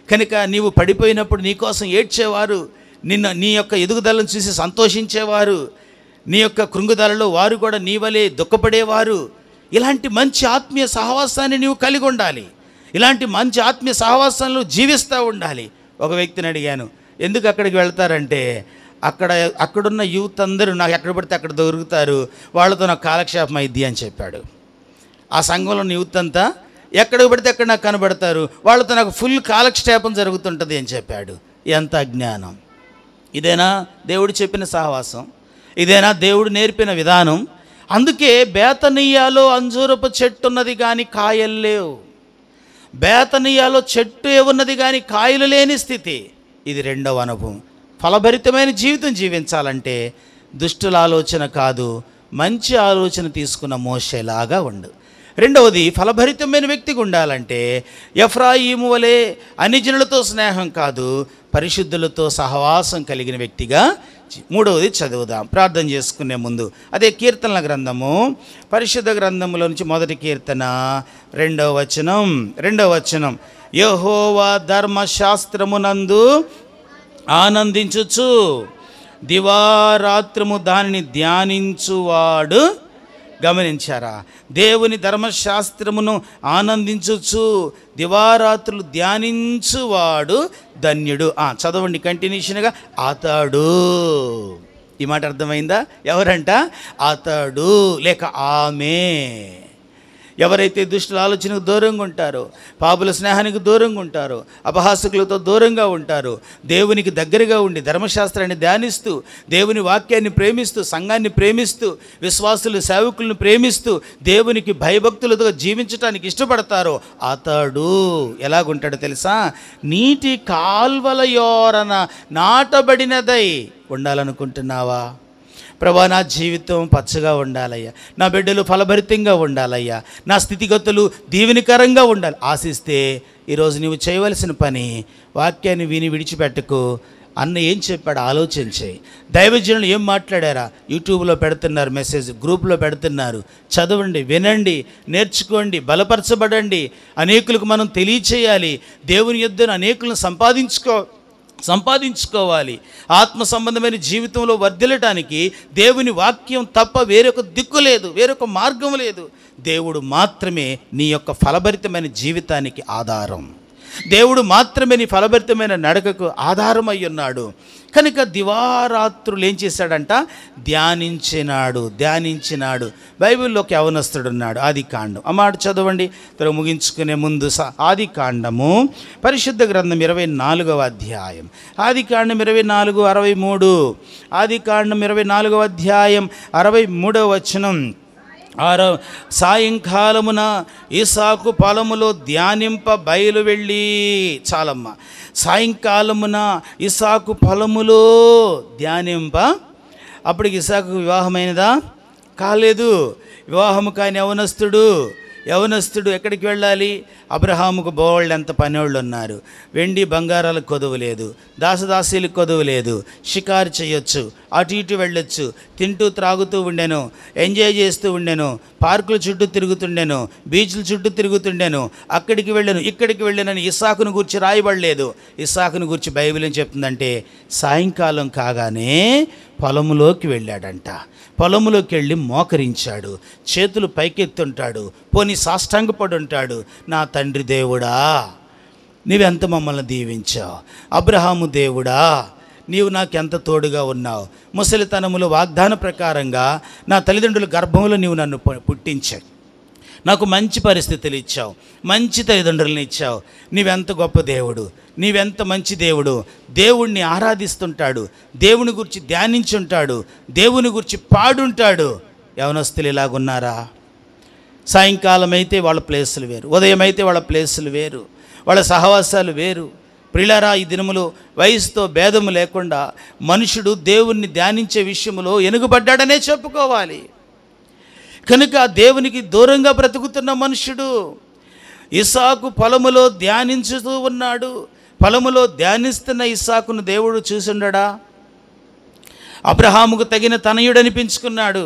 కనుక నీవు పడిపోయినప్పుడు నీకోసం ఏడ్చేవారు, నీ యొక్క ఎదుగుదలను చూసి సంతోషించేవారు, నీ యొక్క కృంగుదలలో వారు కూడా నీ వలె దుఃఖపడేవారు. ఇలాంటి మంచి ఆత్మీయ సహవాసాన్ని నీవు కలిగి ఉండాలి. ఇలాంటి మంచి ఆత్మీయ సహవాసంలో జీవిస్తూ ఉండాలి. ఒక వ్యక్తిని అడిగాను, ఎందుకు అక్కడికి వెళ్తారంటే, అక్కడున్న యూత్ అందరూ నాకు ఎక్కడ పడితే అక్కడ దొరుకుతారు, వాళ్ళతో నాకు కాలక్షేపం అయింది అని చెప్పాడు. ఆ సంఘంలో ఉన్న యూత్ అంతా ఎక్కడికి పడితే అక్కడ నాకు కనబడతారు, వాళ్ళతో నాకు ఫుల్ కాలక్షేపం జరుగుతుంటుంది అని చెప్పాడు. ఎంత అజ్ఞానం! ఇదేనా దేవుడు చెప్పిన సహవాసం? ఇదేనా దేవుడు నేర్పిన విధానం? అందుకే బేతనీయాలో అంజూరపు చెట్టు ఉన్నది కానీ కాయలు లేవు. బేతనీయాలో చెట్టు ఉన్నది కానీ కాయలు లేని స్థితి. ఇది రెండవ అనుభవం. ఫలభరితమైన జీవితం జీవించాలంటే దుష్టుల ఆలోచన కాదు, మంచి ఆలోచన తీసుకున్న మోషేలాగా ఉండు. రెండవది, ఫలభరితమైన వ్యక్తిగా ఉండాలంటే ఎఫ్రాయిము వలె అన్యజనులతో స్నేహం కాదు, పరిశుద్ధులతో సహవాసం కలిగిన వ్యక్తిగా. మూడవది చదువుదాం ప్రార్థన చేసుకునే ముందు. అదే కీర్తనల గ్రంథము, పరిశుద్ధ గ్రంథములో నుంచి మొదటి కీర్తన రెండవ వచనం. యెహోవా ధర్మశాస్త్రమునందు ఆనందించుచు దివారాత్రము దానిని ధ్యానించువాడు. గమనించారా? దేవుని ధర్మశాస్త్రమును ఆనందించుచు దివారాత్రులు ధ్యానించువాడు ధన్యుడు. చదవండి కంటిన్యూషన్గా. అతడు, ఈ మాట అర్థమైందా? ఎవరంట? అతడు లేక ఆమె. ఎవరైతే దుష్టుల ఆలోచనకు దూరంగా ఉంటారో, పాపుల స్నేహానికి దూరంగా ఉంటారో, అపహాసకులతో దూరంగా ఉంటారో, దేవునికి దగ్గరగా ఉండి ధర్మశాస్త్రాన్ని ధ్యానిస్తూ, దేవుని వాక్యాన్ని ప్రేమిస్తూ, సంఘాన్ని ప్రేమిస్తూ, విశ్వాసులు సేవకులను ప్రేమిస్తూ, దేవునికి భయభక్తులతో జీవించడానికి ఇష్టపడతారో అతడు ఎలాగుంటాడో తెలుసా? నీటి కాల్వల యోరన నాటబడినదై ఉండాలనుకుంటున్నావా? ప్రభా, నా జీవితం పచ్చగా ఉండాలయ్యా, నా బిడ్డలు ఫలభరితంగా ఉండాలయ్యా, నా స్థితిగతులు దీవెనకరంగా ఉండాలి ఆశిస్తే ఈరోజు నీవు చేయవలసిన పని, వాక్యాన్ని విని విడిచిపెట్టకు. అన్న ఏం చెప్పాడు ఆలోచించే. దైవజనులు ఏం మాట్లాడారా? యూట్యూబ్లో పెడుతున్నారు, మెసేజ్ గ్రూప్లో పెడుతున్నారు. చదవండి, వినండి, నేర్చుకోండి, బలపరచబడండి. అనేకులకు మనం తెలియచేయాలి. దేవుని యొద్దను అనేకులను సంపాదించుకోవాలి. ఆత్మ సంబంధమైన జీవితంలో వర్ధిల్లటానికి దేవుని వాక్యం తప్ప వేరొక దిక్కు లేదు, వేరొక మార్గం లేదు. దేవుడు మాత్రమే నీ యొక్క ఫలభరితమైన జీవితానికి ఆధారం. దేవుడు మాత్రమే నీ ఫలభరితమైన నడకకు ఆధారమై ఉన్నాడు. కనుక దివారాత్రులు ఏం చేశాడంట? ధ్యానించినాడు. బైబిల్లో ఒక యవనస్తుడున్నాడు. ఆదికాండం ఆ మాట చదవండి. తర్వాత ముగించుకునే ముందు ఆదికాండము పరిశుద్ధ గ్రంథం 24వ అధ్యాయం. ఆదికాండం 24:63. ఆదికాండం 24వ అధ్యాయం 63వ వచనం. సాయంకాలమున ఇసాకు పొలములో ధ్యానింప బయలు వెళ్ళి. చాలమ్మ. సాయంకాలమున ఇసాకు పొలములో ధ్యానింప. అప్పటికి ఇసాకు వివాహమైనదా? కాలేదు. వివాహము కాని యవనస్తుడు ఎక్కడికి వెళ్ళాలి? అబ్రహాముకు బోళ్ళెంత పనోళ్ళు ఉన్నారు. వెండి బంగారాలకు కొదువు లేదు, దాసదాసీలకు కొదువు లేదు. షికారు చేయొచ్చు, అటు ఇటు వెళ్ళొచ్చు, తింటూ త్రాగుతూ ఉండెను, ఎంజాయ్ చేస్తూ ఉండెను, పార్కుల చుట్టూ తిరుగుతుండెను, బీచ్ల చుట్టూ తిరుగుతుండెను. అక్కడికి వెళ్ళాను, ఇక్కడికి వెళ్ళానని ఇస్సాకును గురించి రాయబడలేదు. ఇస్సాకును గురించి బైబిల్ ఏం చెప్తుందంటే, సాయంకాలం కాగానే పొలములోకి వెళ్ళాడంట. పొలములోకి వెళ్ళి మోకరించాడు, చేతులు పైకెత్తుంటాడు, పోని సాష్టాంగపడి ఉంటాడు. నా తండ్రి దేవుడా, నీవెంత మమ్మల్ని దీవించావు. అబ్రహాము దేవుడా, నీవు నాకెంత తోడుగా ఉన్నావు. ముసలితనములో వాగ్దాన ప్రకారంగా నా తల్లిదండ్రుల గర్భంలో నీవు నన్ను పుట్టించావు. నాకు మంచి పరిస్థితులు ఇచ్చావు, మంచి తల్లిదండ్రులను ఇచ్చావు. నీవెంత గొప్ప దేవుడు, నీవెంత మంచి దేవుడు. దేవుణ్ణి ఆరాధిస్తుంటాడు, దేవుని గురించి ధ్యానించుంటాడు, దేవుని గురించి పాడుంటాడు. యవనస్తులు ఇలాగున్నారా? సాయంకాలం అయితే వాళ్ళ ప్లేసులు వేరు, ఉదయం అయితే వాళ్ళ ప్లేసులు వేరు, వాళ్ళ సహవాసాలు వేరు. ప్రియులారా, ఈ దినములో వయసుతో భేదము లేకుండా మనుషుడు దేవుణ్ణి ధ్యానించే విషయంలో ఎనుగుబడ్డాడనే చెప్పుకోవాలి. కనుక దేవునికి దూరంగా బ్రతుకుతున్న మనుషుడు. ఇస్సాకు పొలములో ధ్యానించుతూ ఉన్నాడు. పొలములో ధ్యానిస్తున్న ఇస్సాకును దేవుడు చూసుండడా? అబ్రహాముకు తగిన తనయుడనిపించుకున్నాడు.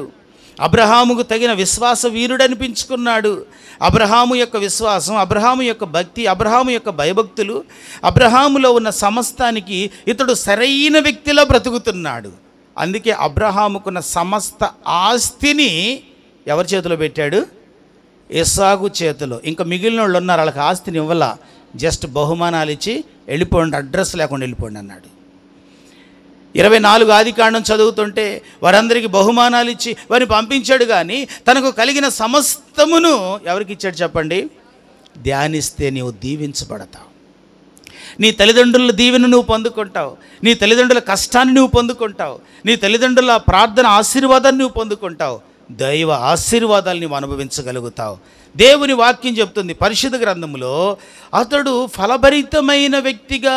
అబ్రహాముకు తగిన విశ్వాస వీరుడనిపించుకున్నాడు. అబ్రహాము యొక్క విశ్వాసం, అబ్రహాము యొక్క భక్తి, అబ్రహాము యొక్క భయభక్తులు, అబ్రహాములో ఉన్న సమస్తానికి ఇతడు సరైన వ్యక్తిలో బ్రతుకుతున్నాడు. అందుకే అబ్రహాముకున్న సమస్త ఆస్తిని ఎవరి చేతిలో పెట్టాడు? ఇస్సాకు చేతిలో. ఇంకా మిగిలిన వాళ్ళు ఉన్నారు, వాళ్ళకి ఆస్తిని ఇవ్వాల, జస్ట్ బహుమానాలు ఇచ్చి వెళ్ళిపోండి, అడ్రస్ లేకుండా వెళ్ళిపోండి అన్నాడు. 24 ఆదికాండం చదువుతుంటే వారందరికీ బహుమానాలు ఇచ్చి వారిని పంపించాడు. కానీ తనకు కలిగిన సమస్తమును ఎవరికి ఇచ్చాడు చెప్పండి? ధ్యానిస్తే నీవు దీవించబడతావు. నీ తల్లిదండ్రుల దీవెను నువ్వు పొందుకుంటావు. నీ తల్లిదండ్రుల కష్టాన్ని నువ్వు పొందుకుంటావు. నీ తల్లిదండ్రుల ప్రార్థన ఆశీర్వాదాన్ని నువ్వు పొందుకుంటావు. దైవ ఆశీర్వాదాలు నువ్వు అనుభవించగలుగుతావు. దేవుని వాక్యం చెప్తుంది పరిశుద్ధ గ్రంథంలో, అతడు ఫలభరితమైన వ్యక్తిగా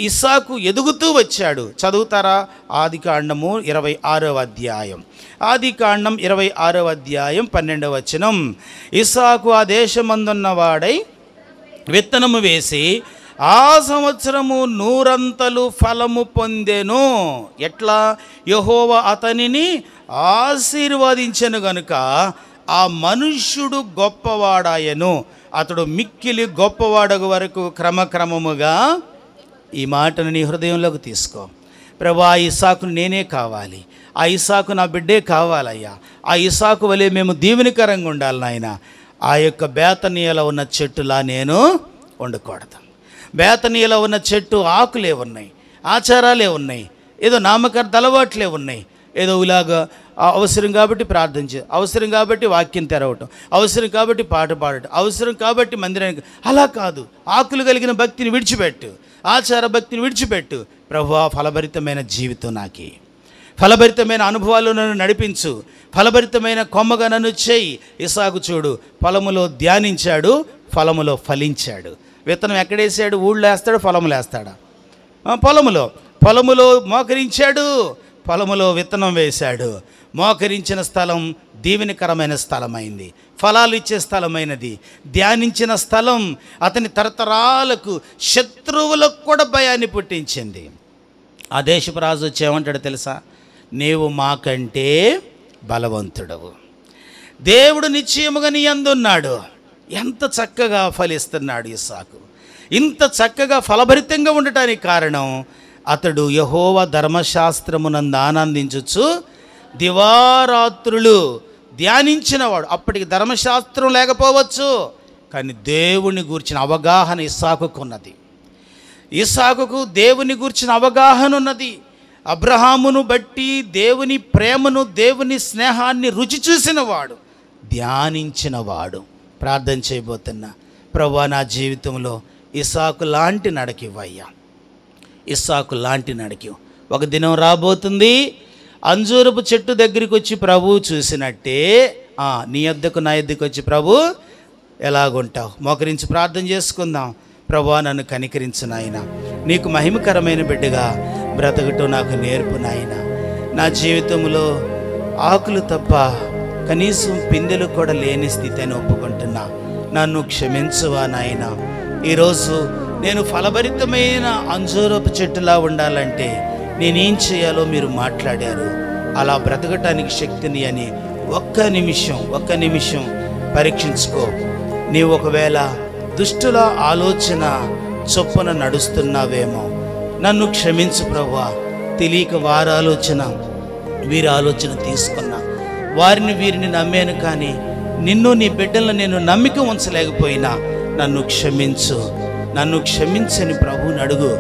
ఇస్సాకు ఎదుగుతూ వచ్చాడు. చదువుతారా? ఆదికాండము 26వ అధ్యాయం. ఆదికాండం 26వ అధ్యాయం 12వ వచనం. ఇస్సాకు ఆ దేశమందున్నవాడై విత్తనము వేసి ఆ సంవత్సరము 100 ఫలము పొందెను. ఎట్లా? యెహోవా అతనిని ఆశీర్వదించెను గనుక ఆ మనుష్యుడు గొప్పవాడాయను. అతడు మిక్కిలి గొప్పవాడగు వరకు క్రమక్రమముగా. ఈ మాటను నీ హృదయంలోకి తీసుకో. ప్రభా, ఆ ఇస్సాకును నేనే కావాలి, ఆ ఇస్సాకు నా బిడ్డే కావాలయ్యా, ఆ ఇస్సాకు వలె మేము దీవెనకరంగా ఉండాలి నాయన. ఆ యొక్క బేతనీయలో ఉన్న చెట్టులా నేను ఉండకూడదు. బేతనీయలో ఉన్న చెట్టు ఆకులే ఉన్నాయి, ఆచారాలే ఉన్నాయి, ఏదో నామకార్థ అలవాట్లే ఉన్నాయి. ఏదో ఇలాగా అవసరం కాబట్టి ప్రార్థన చేయ, అవసరం కాబట్టి వాక్యం తెరవటం, అవసరం కాబట్టి పాట పాడటం, అవసరం కాబట్టి మందిరానికి. అలా కాదు. ఆకులు కలిగిన భక్తిని విడిచిపెట్టు, ఆచార భక్తిని విడిచిపెట్టు. ప్రభువా, ఫలభరితమైన జీవితం నాకి, ఫలభరితమైన అనుభవాలు నన్ను నడిపించు, ఫలభరితమైన కొమ్మగా నన్ను చేయి. ఇస్సాకు చూడు, పొలములో ధ్యానించాడు, ఫలములో ఫలించాడు. విత్తనం ఎక్కడేసాడు? ఊళ్ళో వేస్తాడు, పొలములో వేస్తాడా? పొలములో మోకరించాడు, పొలములో విత్తనం వేశాడు. మోకరించిన స్థలం దీవెనకరమైన స్థలమైంది, ఫలాలు ఇచ్చే స్థలమైనది. ధ్యానించిన స్థలం అతని తరతరాలకు, శత్రువులకు కూడా భయాన్ని పుట్టించింది. ఆ దేశపు రాజు వచ్చి ఏమంటాడు తెలుసా? నీవు మాకంటే బలవంతుడవు, దేవుడు నిశ్చయముగా నీ అందున్నాడు. ఎంత చక్కగా ఫలిస్తున్నాడు ఇస్సాకు. ఇంత చక్కగా ఫలభరితంగా ఉండటానికి కారణం, అతడు యెహోవా ధర్మశాస్త్రమునందు ఆనందించుచు దివారాత్రులు ధ్యానించినవాడు. అప్పటికి ధర్మశాస్త్రం లేకపోవచ్చు, కానీ దేవుని గూర్చిన అవగాహన ఇస్సాకుకు ఉన్నది. ఇస్సాకుకు దేవుని గూర్చిన అవగాహన ఉన్నది. అబ్రహామును బట్టి దేవుని ప్రేమను, దేవుని స్నేహాన్ని రుచి చూసినవాడు, ధ్యానించినవాడు. ప్రార్థన చేయబోతున్నా, ప్రభువా, నా జీవితంలో ఇస్సాకు లాంటి నడకివ్వయ్యా, ఇస్సాకు లాంటి నడకి. ఒక దినం రాబోతుంది, అంజూరపు చెట్టు దగ్గరికి వచ్చి ప్రభువు చూసినట్టే నీ యొద్దకు నా యొద్దకు వచ్చి ప్రభు ఎలాగుంటావు? మోకరించి ప్రార్థన చేసుకుందాం. ప్రభువా, నన్ను కనికరించు నాయన, నీకు మహిమకరమైన బిడ్డగా బ్రతకటం నాకు నేర్పు నాయన. నా జీవితంలో ఆకులు తప్ప కనీసం పిందెలు కూడా లేని స్థితి అని ఒప్పుకుంటున్నా. నన్ను క్షమించువా నాయన. ఈరోజు నేను ఫలభరితమైన అంజూరపు చెట్టులా ఉండాలంటే నేనేం చేయాలో మీరు మాట్లాడారు. అలా బ్రతకటానికి శక్తిని అని ఒక్క నిమిషం పరీక్షించుకో. నీవు ఒకవేళ దుష్టుల ఆలోచన చొప్పున నడుస్తున్నావేమో, నన్ను క్షమించు ప్రభువా. తెలియక వారి ఆలోచన, వీరి ఆలోచన తీసుకున్నా, వారిని వీరిని నమ్మాను, కానీ నిన్ను, నీ బిడ్డలను నేను నమ్మిక ఉంచలేకపోయినా నన్ను క్షమించు, నన్ను క్షమించని ప్రభువుని అడుగు.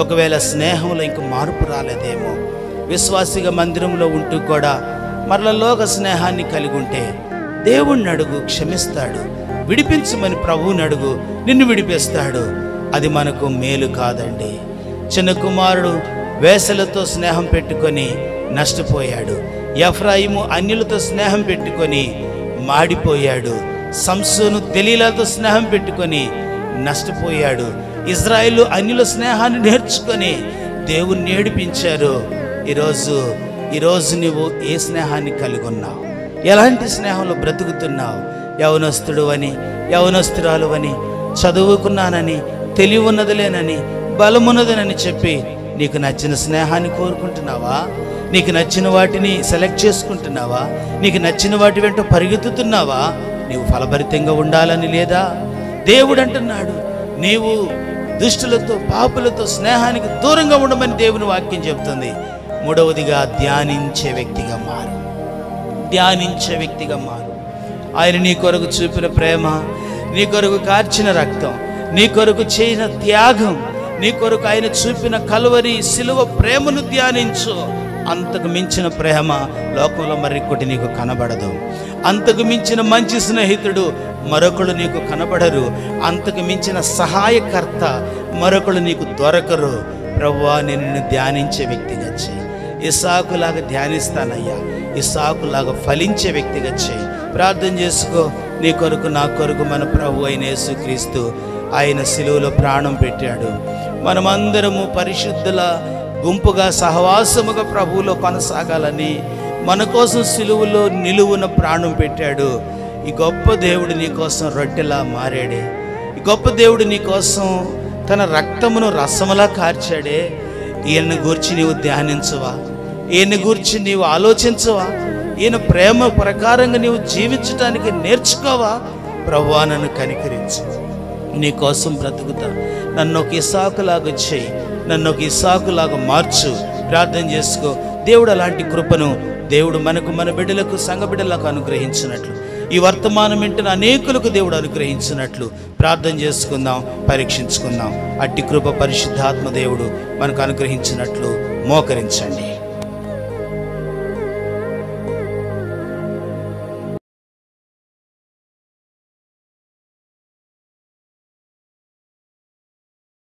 ఒకవేళ స్నేహంలో ఇంక మార్పు రాలేదేమో, విశ్వాసిగా మందిరంలో ఉంటూ కూడా మరల లోక స్నేహాన్ని కలిగి ఉంటే దేవుణ్ణి అడుగు, క్షమిస్తాడు. విడిపించమని ప్రభువుని అడుగు, నిన్ను విడిపిస్తాడు. అది మనకు మేలు కాదండి. చిన్న కుమారుడు వేసలతో స్నేహం పెట్టుకొని నష్టపోయాడు. ఎఫ్రాయిము అన్యులతో స్నేహం పెట్టుకొని మాడిపోయాడు. సంసోను దెలీలాతో స్నేహం పెట్టుకొని నష్టపోయాడు. ఇజ్రాయేలు అన్యుల స్నేహాన్ని నేర్చుకొని దేవుణ్ణి ఏడిపించారు. ఈరోజు నువ్వు ఏ స్నేహాన్ని కలిగి ఉన్నావు? ఎలాంటి స్నేహంలో బ్రతుకుతున్నావు? యవనస్తుడు అని, యవనస్తురాలు అని, చదువుకున్నానని, తెలివి ఉన్నదిలేనని, బలమున్నదనని చెప్పి నీకు నచ్చిన స్నేహాన్ని కోరుకుంటున్నావా? నీకు నచ్చిన వాటిని సెలెక్ట్ చేసుకుంటున్నావా? నీకు నచ్చిన వాటి వెంట పరిగెత్తుతున్నావా? నీవు ఫలభరితంగా ఉండాలని లేదా? దేవుడు అంటున్నాడు, నీవు దుష్టులతో, పాపులతో స్నేహానికి దూరంగా ఉండమని దేవుని వాక్యం చెబుతుంది. మూడవదిగా, ధ్యానించే వ్యక్తిగా మారు. ధ్యానించే వ్యక్తిగా మారు. ఆయన నీ కొరకు చూపిన ప్రేమ, నీ కొరకు కార్చిన రక్తం, నీ కొరకు చేసిన త్యాగం, నీ కొరకు ఆయన చూపిన కలువరి సిలువ ప్రేమను ధ్యానించు. అంతకు మించిన ప్రేమ లోకంలో మరొకటి నీకు కనబడదు. అంతకు మించిన మంచి స్నేహితుడు మరొకడు నీకు కనబడరు. అంతకు మించిన సహాయకర్త మరొకడు నీకు దొరకరు. ప్రభువా, నిన్ను ధ్యానించే వ్యక్తిగా చేయి. ఇస్సాకులాగా ధ్యానిస్తానయ్యా, ఇస్సాకులాగా ఫలించే వ్యక్తిగా చేయి. ప్రార్థన చేసుకో. నీ కొరకు, నా కొరకు మన ప్రభు అయిన యేసుక్రీస్తు ఆయన సిలువలో ప్రాణం పెట్టాడు. మనమందరము పరిశుద్ధుల గుంపుగా, సహవాసముగా ప్రభువులో కొనసాగాలని మన కోసం సిలువలో నిలువున ప్రాణం పెట్టాడు. ఈ గొప్ప దేవుడు నీ కోసం రొట్టెలా మారాడే. ఈ గొప్ప దేవుడు నీ కోసం తన రక్తమును రసములా కార్చాడే. ఈయన గూర్చి నీవు ధ్యానించవా? ఈయన గూర్చి నీవు ఆలోచించవా? ఈయన ప్రేమ ప్రకారంగా నీవు జీవించడానికి నేర్చుకోవా? ప్రభువా, నన్ను కనికరించు, నీ కోసం బ్రతుకుతా, నన్ను ఒక ఇస్సాకులాగా చేయి, నన్ను ఒక ఇస్సాకులాగా మార్చు. ప్రార్థన చేసుకో. దేవుడు అలాంటి కృపను దేవుడు మనకు, మన బిడ్డలకు, సంఘ బిడ్డలకు అనుగ్రహించినట్లు, ఈ వర్తమానం వింటున్న అనేకులకు దేవుడు అనుగ్రహించినట్లు ప్రార్థన చేసుకుందాం, పరీక్షించుకుందాం. అట్టి కృప పరిశుద్ధాత్మ దేవుడు మనకు అనుగ్రహించినట్లు మోకరించండి.